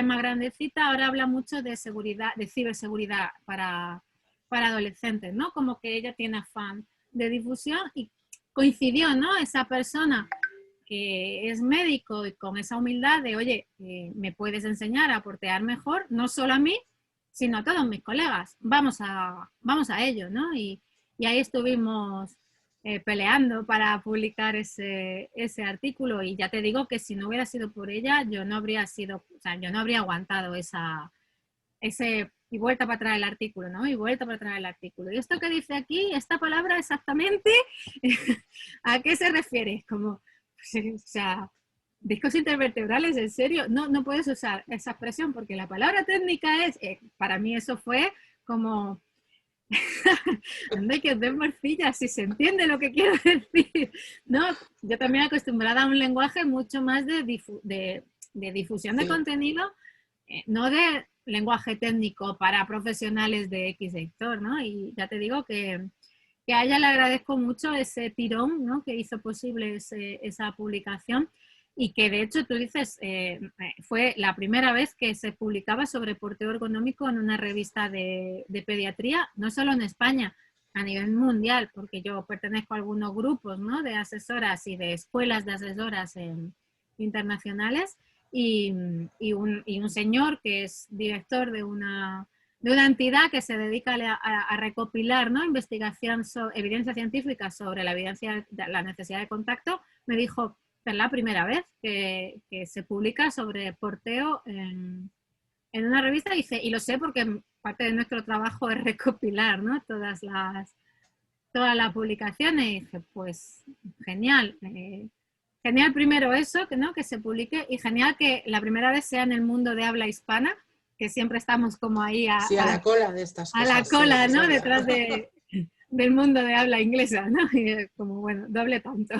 más grandecita, ahora habla mucho de seguridad, de ciberseguridad para adolescentes, ¿no? Como que ella tiene afán de difusión y coincidió, ¿no? Esa persona que es médico y con esa humildad de, oye, me puedes enseñar a portear mejor, no solo a mí, sino a todos mis colegas. Vamos a ello, ¿no? Y ahí estuvimos peleando para publicar ese artículo y ya te digo que si no hubiera sido por ella, yo no habría aguantado y vuelta para atrás el artículo, ¿no? Y vuelta para atrás el artículo. Y esto que dice aquí, esta palabra exactamente, ¿a qué se refiere? Como, o sea, discos intervertebrales, ¿en serio? No puedes usar esa expresión porque la palabra técnica es, para mí eso fue como, anda que os den morcilla, si se entiende lo que quiero decir, ¿no? Yo también acostumbrada a un lenguaje mucho más de difusión de contenido, no de lenguaje técnico para profesionales de X sector, ¿no? Y ya te digo que a ella le agradezco mucho ese tirón, ¿no? Que hizo posible esa publicación y que de hecho tú dices, fue la primera vez que se publicaba sobre porteo ergonómico en una revista de pediatría, no solo en España, a nivel mundial, porque yo pertenezco a algunos grupos, ¿no? De asesoras y de escuelas de asesoras internacionales y un señor que es director de una entidad que se dedica a recopilar, ¿no? Investigación, evidencia científica sobre la necesidad de contacto, me dijo, es la primera vez que se publica sobre porteo en una revista, y lo sé porque parte de nuestro trabajo es recopilar, ¿no? todas las publicaciones, y dije, pues genial, genial primero eso, ¿no? Que se publique, y genial que la primera vez sea en el mundo de habla hispana, que siempre estamos como ahí a la cola de estas cosas. A la cola, ¿no? Detrás del mundo de habla inglesa, ¿no? Y como, bueno, doble tanto.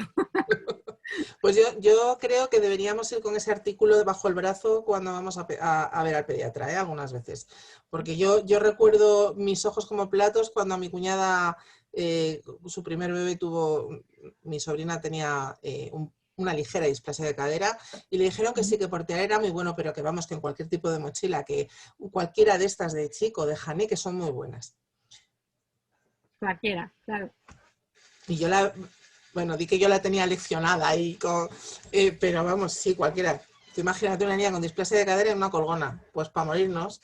Pues yo creo que deberíamos ir con ese artículo debajo del brazo cuando vamos a ver al pediatra, algunas veces. Porque yo recuerdo mis ojos como platos cuando a mi cuñada, su primer bebé mi sobrina tenía una ligera displasia de cadera y le dijeron que sí, que portear era muy bueno, pero que vamos, que en cualquier tipo de mochila, que cualquiera de estas de Chico, de Hané, que son muy buenas. Cualquiera, claro. Y bueno, di que yo la tenía leccionada ahí, pero vamos, sí, cualquiera. Tú imagínate una niña con displasia de cadera en una colgona, pues para morirnos.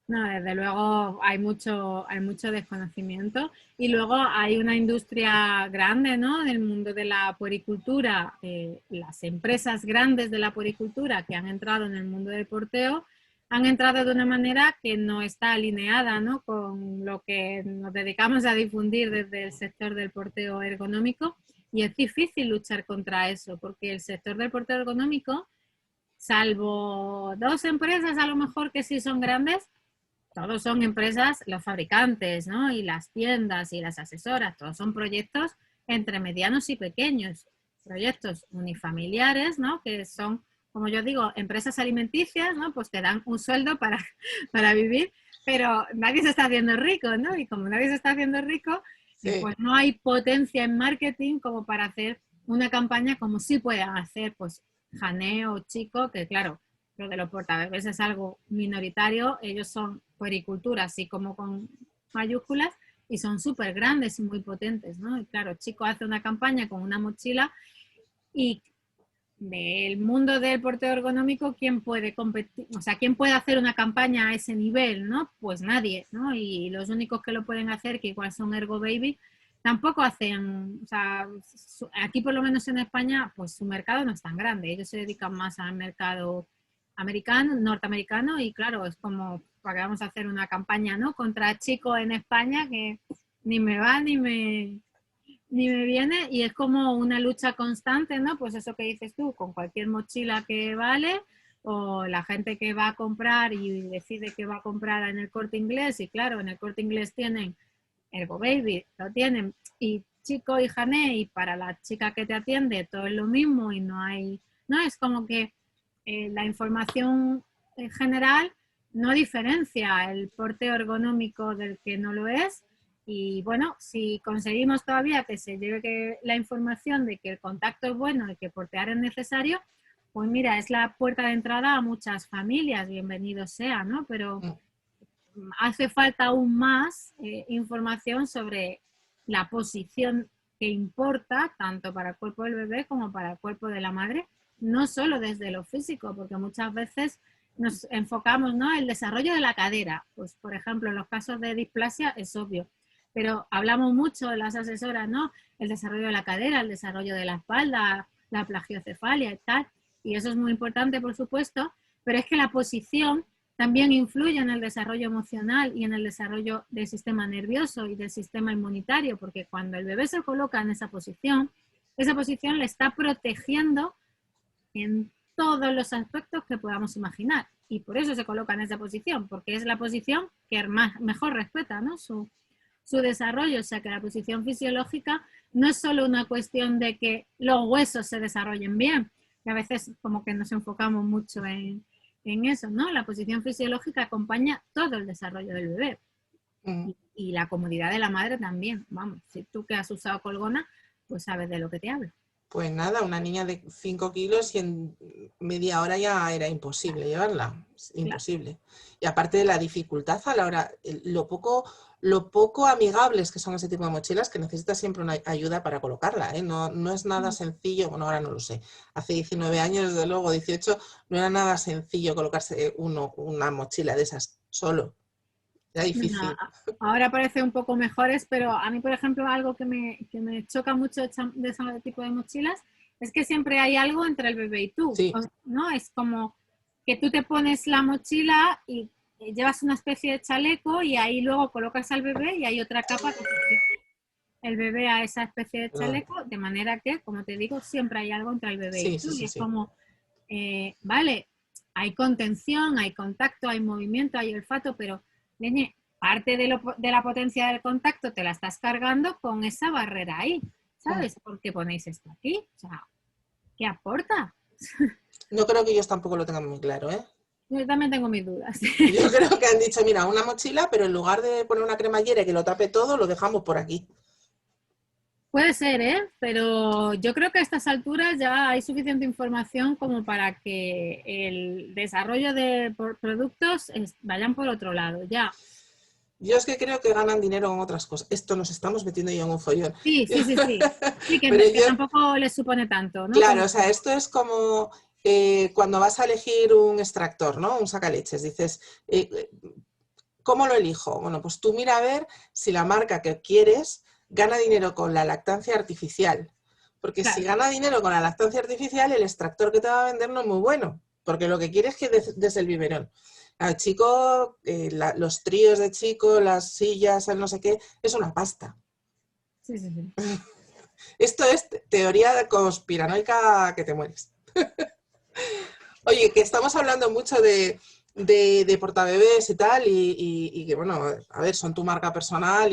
No, desde luego hay mucho desconocimiento y luego hay una industria grande, ¿no? Del mundo de la puericultura, las empresas grandes de la puericultura que han entrado en el mundo del porteo han entrado de una manera que no está alineada, ¿no? Con lo que nos dedicamos a difundir desde el sector del porteo ergonómico, y es difícil luchar contra eso porque el sector del porteo ergonómico salvo 2 empresas a lo mejor que sí son grandes, todos son empresas, los fabricantes, ¿no? Y las tiendas y las asesoras, todos son proyectos entre medianos y pequeños, proyectos unifamiliares, ¿no? Que son, como yo digo, empresas alimenticias, ¿no? Pues te dan un sueldo para vivir, pero nadie se está haciendo rico, ¿no? Y como nadie se está haciendo rico, pues no hay potencia en marketing como para hacer una campaña como sí puedan hacer, pues, Hané o Chico, que claro, lo de los portabebés es algo minoritario, ellos son puericultura, así como con mayúsculas, y son súper grandes y muy potentes, ¿no? Y claro, Chico hace una campaña con una mochila y del mundo del porteo ergonómico, ¿quién puede competir? O sea, ¿quién puede hacer una campaña a ese nivel, no? Pues nadie, ¿no? Y los únicos que lo pueden hacer, que igual son Ergo Baby, tampoco hacen, o sea, aquí por lo menos en España, pues su mercado no es tan grande, ellos se dedican más al mercado americano, norteamericano, y claro, es como, para que vamos a hacer una campaña, ¿no? Contra Chico en España, que ni me va ni me viene, y es como una lucha constante, ¿no? Pues eso que dices tú, con cualquier mochila que vale, o la gente que va a comprar y decide que va a comprar en el Corte Inglés, y claro, en el Corte Inglés tienen Ergo Baby, lo tienen, y Chico y Hané, y para la chica que te atiende todo es lo mismo, y no hay, no es como que la información en general no diferencia el porteo ergonómico del que no lo es. Y bueno, si conseguimos todavía que se lleve la información de que el contacto es bueno y que portear es necesario, pues mira, es la puerta de entrada a muchas familias, bienvenido sea, ¿no? Pero hace falta aún más información sobre la posición que importa tanto para el cuerpo del bebé como para el cuerpo de la madre, no solo desde lo físico, porque muchas veces nos enfocamos, ¿no?, el desarrollo de la cadera. Pues, por ejemplo, en los casos de displasia es obvio, pero hablamos mucho de las asesoras, ¿no?, el desarrollo de la cadera, el desarrollo de la espalda, la plagiocefalia y tal, y eso es muy importante, por supuesto, pero es que la posición también influye en el desarrollo emocional y en el desarrollo del sistema nervioso y del sistema inmunitario, porque cuando el bebé se coloca en esa posición le está protegiendo en todos los aspectos que podamos imaginar. Y por eso se coloca en esa posición, porque es la posición que mejor respeta, ¿no?, su desarrollo. O sea, que la posición fisiológica no es solo una cuestión de que los huesos se desarrollen bien, que a veces como que nos enfocamos mucho en eso, ¿no? La posición fisiológica acompaña todo el desarrollo del bebé. Y la comodidad de la madre también. Vamos, si tú que has usado colgona, pues sabes de lo que te hablo. Pues nada, una niña de 5 kilos y en media hora ya era imposible llevarla, imposible. Claro. Y aparte de la dificultad a la hora, lo poco amigables que son ese tipo de mochilas, que necesitas siempre una ayuda para colocarla, ¿eh? No es nada sencillo, bueno, ahora no lo sé, hace 19 años, desde luego, 18, no era nada sencillo colocarse una mochila de esas solo. Era difícil. No, ahora parece un poco mejores, pero a mí, por ejemplo, algo que me choca mucho de ese tipo de mochilas es que siempre hay algo entre el bebé y tú, sí. ¿no? Es como que tú te pones la mochila y llevas una especie de chaleco y ahí luego colocas al bebé y hay otra capa que protege el bebé a esa especie de chaleco, de manera que, como te digo, siempre hay algo entre el bebé y tú. Y es como, vale, hay contención, hay contacto, hay movimiento, hay olfato, pero parte de la potencia del contacto te la estás cargando con esa barrera ahí, ¿sabes? ¿Por qué ponéis esto aquí? O sea, ¿qué aporta? No creo que ellos tampoco lo tengan muy claro, ¿eh? Yo también tengo mis dudas. Yo creo que han dicho, mira, una mochila, pero en lugar de poner una cremallera que lo tape todo, lo dejamos por aquí. Puede ser, ¿eh? Pero yo creo que a estas alturas ya hay suficiente información como para que el desarrollo de productos vayan por otro lado, ya. Yo es que creo que ganan dinero con otras cosas. Esto nos estamos metiendo ya en un follón. Sí. Sí, que tampoco les supone tanto, ¿no? Claro, o sea, esto es como cuando vas a elegir un extractor, ¿no? Un sacaleches. Dices, ¿cómo lo elijo? Bueno, pues tú mira a ver si la marca que quieres gana dinero con la lactancia artificial. Porque claro, si gana dinero con la lactancia artificial, el extractor que te va a vender no es muy bueno. Porque lo que quieres es que des el biberón. Al chico, los tríos de chico, las sillas, el no sé qué, es una pasta. Sí. Esto es teoría conspiranoica que te mueres. Oye, que estamos hablando mucho de portabebés y tal, y que bueno, a ver, son tu marca personal,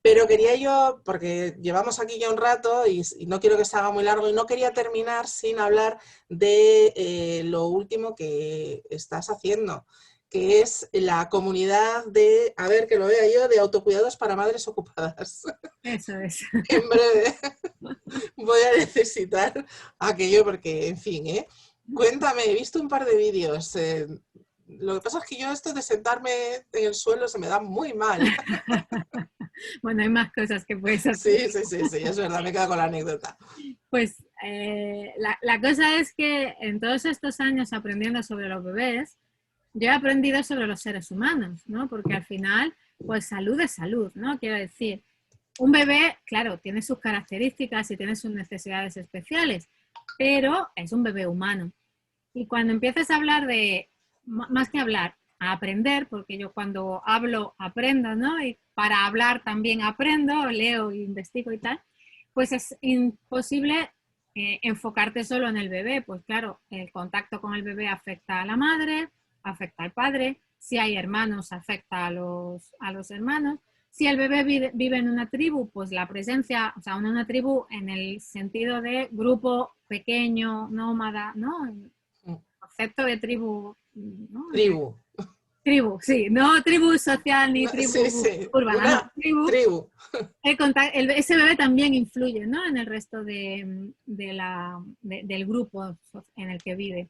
pero quería yo, porque llevamos aquí ya un rato y no quiero que se haga muy largo, y no quería terminar sin hablar de lo último que estás haciendo, que es la comunidad de, a ver, que lo vea yo, de autocuidados para madres ocupadas. Eso es. En breve voy a necesitar aquello porque, en fin, ¿eh? Cuéntame, he visto un par de vídeos. Lo que pasa es que yo esto de sentarme en el suelo se me da muy mal. Bueno, hay más cosas que puedes hacer. Sí, sí, sí, sí, es verdad, me quedo con la anécdota. Pues la cosa es que en todos estos años aprendiendo sobre los bebés, yo he aprendido sobre los seres humanos, ¿no? Porque al final, pues salud es salud, ¿no? Quiero decir, un bebé, claro, tiene sus características y tiene sus necesidades especiales, pero es un bebé humano. Y cuando empiezas a hablar de, más que hablar, a aprender, porque yo cuando hablo aprendo, ¿no? Y para hablar también aprendo, leo, investigo y tal, pues es imposible enfocarte solo en el bebé. Pues claro, el contacto con el bebé afecta a la madre, afecta al padre, si hay hermanos afecta a los hermanos. Si el bebé vive en una tribu, pues la presencia, o sea, una tribu en el sentido de grupo pequeño, nómada, ¿no? Concepto de tribu, ¿no? Tribu. Tribu, sí, no tribu social ni No, sí, tribu sí, urbana, no, una tribu. tribu. Ese bebé también influye, ¿no? En el resto del grupo en el que vive.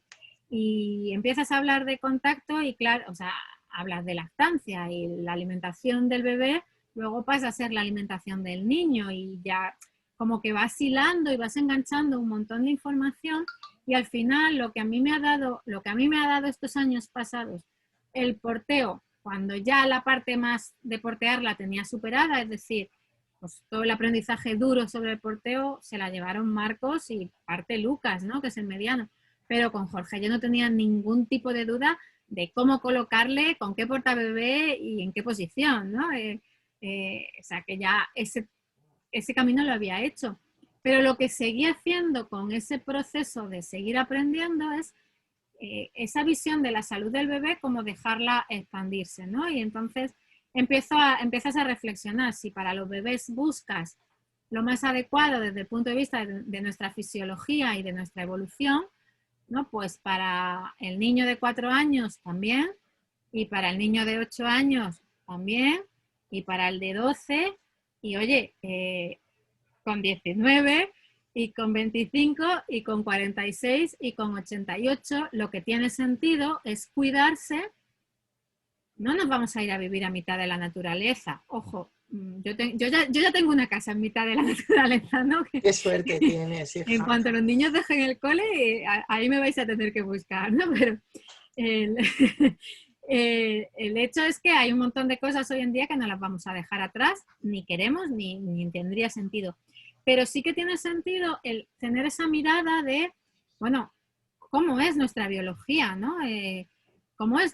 Y empiezas a hablar de contacto y claro, o sea, hablas de lactancia y la alimentación del bebé, luego pasa a ser la alimentación del niño y ya como que vas hilando y vas enganchando un montón de información y al final lo que a mí me ha dado estos años pasados, el porteo, cuando ya la parte más de portear la tenía superada, es decir, pues todo el aprendizaje duro sobre el porteo se la llevaron Marcos y parte Lucas, ¿no? Que es el mediano. Pero con Jorge yo no tenía ningún tipo de duda de cómo colocarle, con qué portabebé y en qué posición, ¿no? O sea, que ya ese camino lo había hecho. Pero lo que seguí haciendo con ese proceso de seguir aprendiendo es esa visión de la salud del bebé como dejarla expandirse, ¿no? Y entonces empiezas a reflexionar si para los bebés buscas lo más adecuado desde el punto de vista de nuestra fisiología y de nuestra evolución, ¿no? Pues para el niño de 4 años también, y para el niño de 8 años también, y para el de 12, y oye, con 19 y con 25 y con 46 y con 88, lo que tiene sentido es cuidarse. No nos vamos a ir a vivir a mitad de la naturaleza. Ojo, yo ya tengo una casa en mitad de la naturaleza, ¿no? Qué suerte tienes, En hija. cuanto los niños dejen el cole, ahí me vais a tener que buscar, ¿no? Pero el, el hecho es que hay un montón de cosas hoy en día que no las vamos a dejar atrás, ni queremos, ni tendría sentido. Pero sí que tiene sentido el tener esa mirada de, bueno, cómo es nuestra biología, ¿no? Cómo es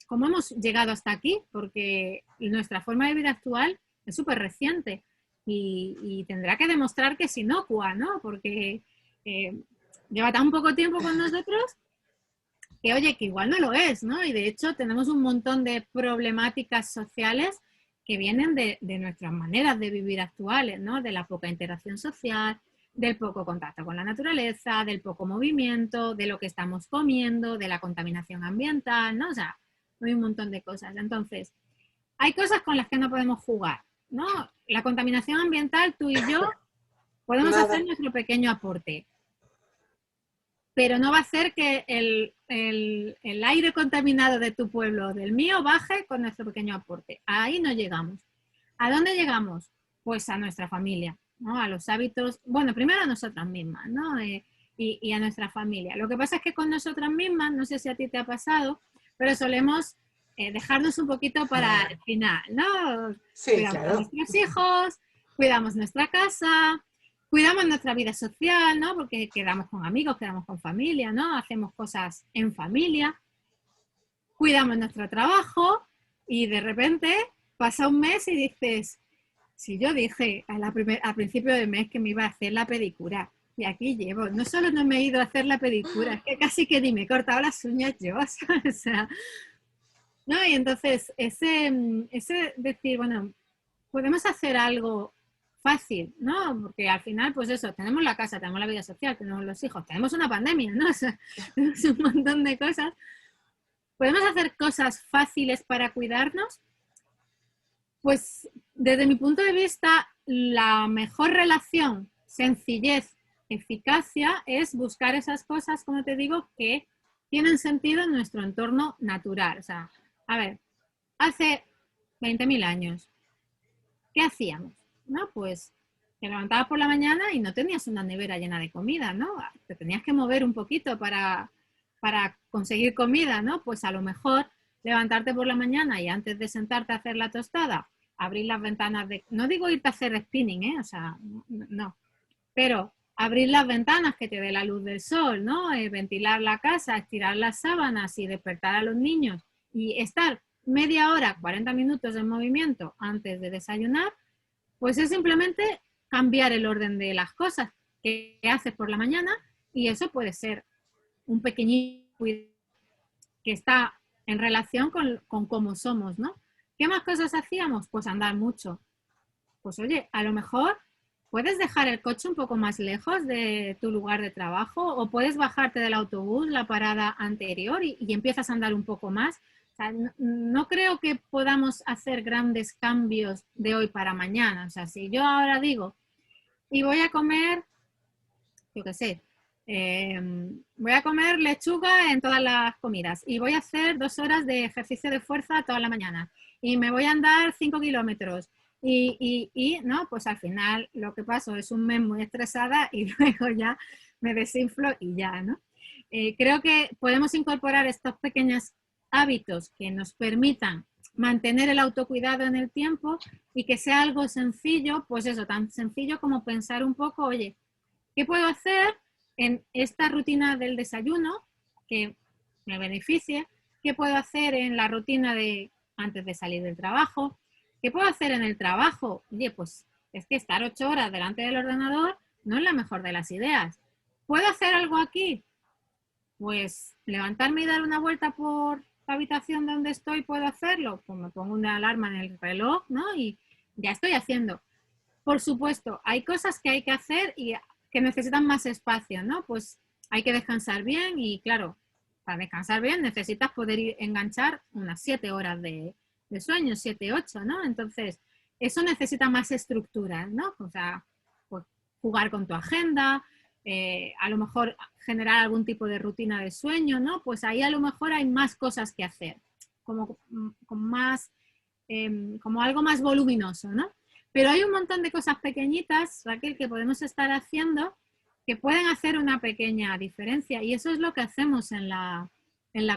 cómo hemos llegado hasta aquí, porque nuestra forma de vida actual es súper reciente y tendrá que demostrar que es inocua, ¿no? Porque lleva tan poco tiempo con nosotros que, oye, que igual no lo es, ¿no? Y de hecho tenemos un montón de problemáticas sociales que vienen de nuestras maneras de vivir actuales, ¿no? De la poca interacción social, del poco contacto con la naturaleza, del poco movimiento, de lo que estamos comiendo, de la contaminación ambiental, ¿no? O sea, hay un montón de cosas. Entonces, hay cosas con las que no podemos jugar, ¿no? La contaminación ambiental, tú y yo podemos Nada. hacer nuestro pequeño aporte, pero no va a hacer que el aire contaminado de tu pueblo o del mío baje con nuestro pequeño aporte. Ahí no llegamos. ¿A dónde llegamos? Pues a nuestra familia, ¿no? A los hábitos, bueno, primero a nosotras mismas, ¿no? Y a nuestra familia. Lo que pasa es que con nosotras mismas, no sé si a ti te ha pasado, pero solemos dejarnos un poquito para el final, ¿no? Sí, Cuidamos a claro. nuestros hijos, cuidamos nuestra casa, cuidamos nuestra vida social, ¿no? Porque quedamos con amigos, quedamos con familia, ¿no? Hacemos cosas en familia, cuidamos nuestro trabajo y de repente pasa un mes y dices, si yo dije al principio del mes que me iba a hacer la pedicura, Y aquí llevo, no solo no me he ido a hacer la pedicura, es que casi que ni me he cortado las uñas yo, ¿sabes? O sea, ¿no? Y entonces, ese decir, bueno, podemos hacer algo fácil, ¿no? Porque al final, pues eso, tenemos la casa, tenemos la vida social, tenemos los hijos, tenemos una pandemia, ¿no? O sea, tenemos un montón de cosas. ¿Podemos hacer cosas fáciles para cuidarnos? Pues desde mi punto de vista, la mejor relación, sencillez, eficacia, es buscar esas cosas, como te digo, que tienen sentido en nuestro entorno natural. O sea, a ver, hace 20.000 años, ¿qué hacíamos? ¿No? Pues te levantabas por la mañana y no tenías una nevera llena de comida, ¿no? Te tenías que mover un poquito para conseguir comida, ¿no? Pues a lo mejor levantarte por la mañana y antes de sentarte a hacer la tostada, abrir las ventanas de... No digo irte a hacer spinning, ¿eh? O sea, no. Pero abrir las ventanas que te dé la luz del sol, ¿no? Ventilar la casa, estirar las sábanas y despertar a los niños y estar media hora, 40 minutos en movimiento antes de desayunar, pues es simplemente cambiar el orden de las cosas que haces por la mañana y eso puede ser un pequeñito cuidado que está en relación con cómo somos, ¿no? ¿Qué más cosas hacíamos? Pues andar mucho. Pues oye, a lo mejor puedes dejar el coche un poco más lejos de tu lugar de trabajo o puedes bajarte del autobús, la parada anterior y empiezas a andar un poco más. O sea, no creo que podamos hacer grandes cambios de hoy para mañana. O sea, si yo ahora digo, y voy a comer, yo qué sé, voy a comer lechuga en todas las comidas y voy a hacer 2 horas de ejercicio de fuerza toda la mañana y me voy a andar 5 kilómetros y no, pues al final lo que paso es un mes muy estresada y luego ya me desinflo y ya, ¿no? Creo que podemos incorporar estos pequeños hábitos que nos permitan mantener el autocuidado en el tiempo y que sea algo sencillo, pues eso, tan sencillo como pensar un poco, oye, ¿qué puedo hacer en esta rutina del desayuno que me beneficie? ¿Qué puedo hacer en la rutina de antes de salir del trabajo? ¿Qué puedo hacer en el trabajo? Oye, pues es que estar 8 horas delante del ordenador no es la mejor de las ideas. ¿Puedo hacer algo aquí? Pues levantarme y dar una vuelta por la habitación donde estoy, ¿puedo hacerlo? Pues me pongo una alarma en el reloj, ¿no? Y ya estoy haciendo. Por supuesto, hay cosas que hay que hacer y que necesitan más espacio, ¿no? Pues hay que descansar bien y claro, para descansar bien necesitas poder enganchar unas 7 horas de sueño, 7, 8, ¿no? Entonces, eso necesita más estructura, ¿no? O sea, pues, jugar con tu agenda, a lo mejor generar algún tipo de rutina de sueño, ¿no? Pues ahí a lo mejor hay más cosas que hacer, como más, como algo más voluminoso, ¿no? Pero hay un montón de cosas pequeñitas, Raquel, que podemos estar haciendo que pueden hacer una pequeña diferencia y eso es lo que hacemos en la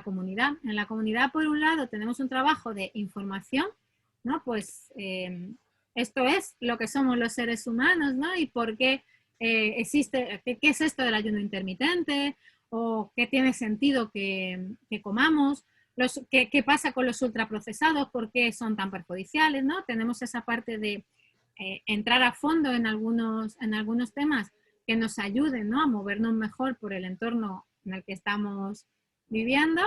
comunidad. En la comunidad, por un lado, tenemos un trabajo de información, ¿no? Pues esto es lo que somos los seres humanos, ¿no? Y por qué existe, qué es esto del ayuno intermitente o qué tiene sentido que comamos, qué pasa con los ultraprocesados, por qué son tan perjudiciales, ¿no? Tenemos esa parte de entrar a fondo en algunos temas que nos ayuden, ¿no? A movernos mejor por el entorno en el que estamos viviendo.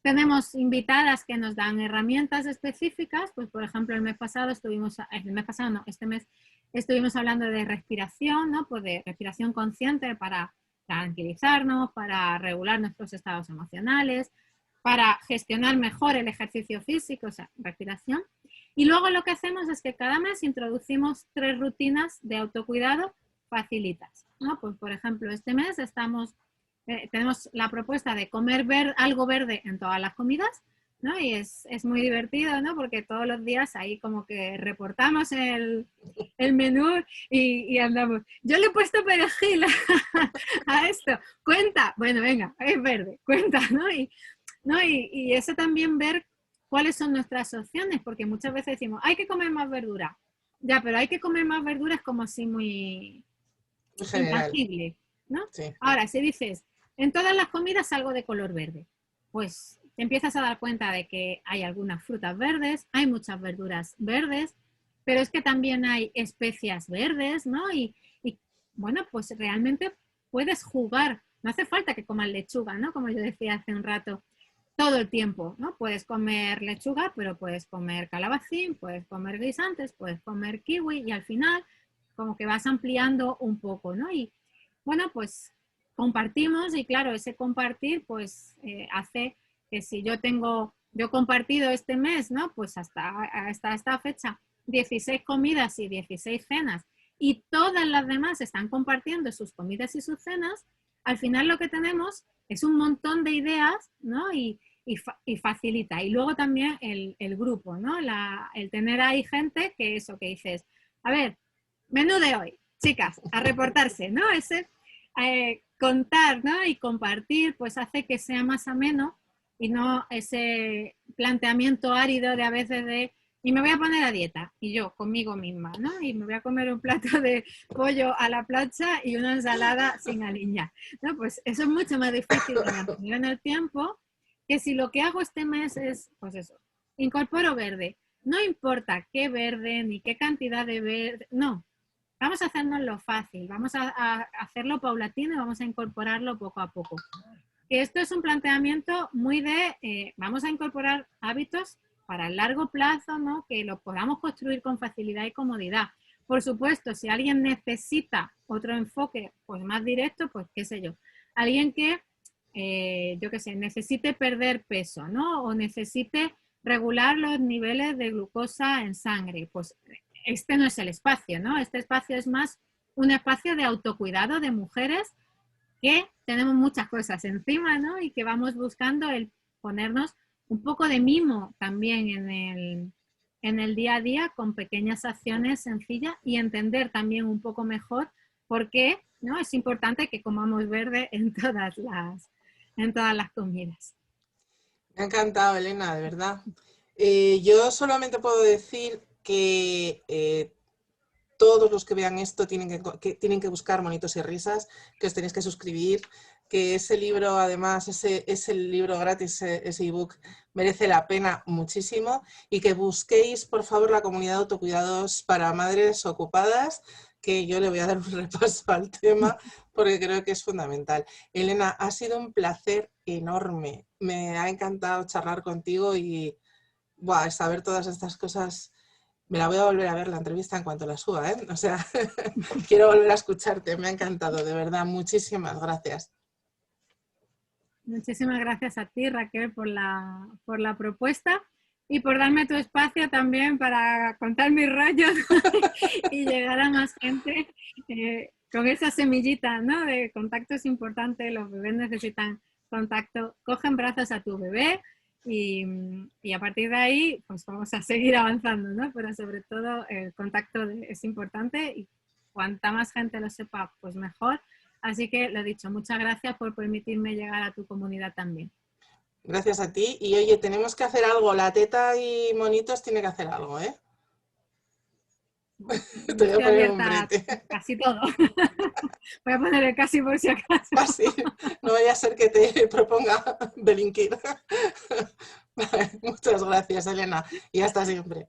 Tenemos invitadas que nos dan herramientas específicas, pues por ejemplo este mes estuvimos hablando de respiración, ¿no? Pues de respiración consciente para tranquilizarnos, para regular nuestros estados emocionales, para gestionar mejor el ejercicio físico, o sea, respiración. Y luego lo que hacemos es que cada mes introducimos 3 rutinas de autocuidado facilitas, ¿no? Pues por ejemplo, este mes tenemos la propuesta de comer algo verde en todas las comidas, ¿no? Y es muy divertido, ¿no? Porque todos los días ahí como que reportamos el menú y andamos. Yo le he puesto perejil a esto. Cuenta. Bueno, venga, es verde. Cuenta, ¿no? Y eso también ver cuáles son nuestras opciones, porque muchas veces decimos, hay que comer más verdura. Ya, pero hay que comer más verduras como así muy intangible, ¿no? Sí. Ahora, si dices, en todas las comidas algo de color verde, pues te empiezas a dar cuenta de que hay algunas frutas verdes, hay muchas verduras verdes, pero es que también hay especias verdes, ¿no? Y bueno, pues realmente puedes jugar, no hace falta que comas lechuga, ¿no? Como yo decía hace un rato, todo el tiempo, ¿no? Puedes comer lechuga, pero puedes comer calabacín, puedes comer guisantes, puedes comer kiwi y al final como que vas ampliando un poco, ¿no? Y bueno, pues compartimos y claro, ese compartir pues hace que si yo he compartido este mes, ¿no? Pues hasta esta fecha 16 comidas y 16 cenas y todas las demás están compartiendo sus comidas y sus cenas, al final lo que tenemos es un montón de ideas, ¿no? Y facilita. Y luego también el grupo, ¿no? El tener ahí gente que eso que dices, a ver, menú de hoy, chicas, a reportarse, ¿no? Ese contar, ¿no? Y compartir, pues hace que sea más ameno y no ese planteamiento árido de a veces de y me voy a poner a dieta, y yo conmigo misma, ¿no? Y me voy a comer un plato de pollo a la plancha y una ensalada sin aliñar, ¿no? Pues eso es mucho más difícil de mantener en el tiempo que si lo que hago este mes es, pues eso, incorporo verde. No importa qué verde ni qué cantidad de verde, no. Vamos a hacernos lo fácil, vamos a hacerlo paulatino y vamos a incorporarlo poco a poco. Esto es un planteamiento muy de, vamos a incorporar hábitos para el largo plazo, ¿no? Que lo podamos construir con facilidad y comodidad. Por supuesto, si alguien necesita otro enfoque pues más directo, pues qué sé yo. Alguien que, yo qué sé, necesite perder peso, ¿no? O necesite regular los niveles de glucosa en sangre. Pues este no es el espacio, ¿no? Este espacio es más un espacio de autocuidado de mujeres que tenemos muchas cosas encima, ¿no? Y que vamos buscando el ponernos un poco de mimo también en el día a día con pequeñas acciones sencillas y entender también un poco mejor por qué, ¿no? Es importante que comamos verde en todas las comidas. Me ha encantado, Elena, de verdad. Yo solamente puedo decir que todos los que vean esto tienen que buscar Monitos y Risas, que os tenéis que suscribir, que ese libro, además, ese libro gratis, ese ebook, merece la pena muchísimo y que busquéis, por favor, la comunidad de autocuidados para madres ocupadas, que yo le voy a dar un repaso al tema porque creo que es fundamental. Elena, ha sido un placer enorme. Me ha encantado charlar contigo y saber todas estas cosas. Me la voy a volver a ver la entrevista en cuanto la suba, ¿eh? O sea, quiero volver a escucharte. Me ha encantado, de verdad. Muchísimas gracias. Muchísimas gracias a ti, Raquel, por la propuesta y por darme tu espacio también para contar mis rollos y llegar a más gente con esa semillita, ¿no? De contacto es importante, los bebés necesitan contacto. Coge en brazos a tu bebé y a partir de ahí pues vamos a seguir avanzando, ¿no? Pero sobre todo el contacto es importante y cuanta más gente lo sepa, pues mejor. Así que lo dicho, muchas gracias por permitirme llegar a tu comunidad también. Gracias a ti. Y oye, tenemos que hacer algo. La Teta y Monitos tiene que hacer algo, ¿eh? Te voy a poner un brete. Casi todo. Voy a poner el casi por si acaso. Casi. No vaya a ser que te proponga delinquir. Muchas gracias, Elena. Y hasta siempre.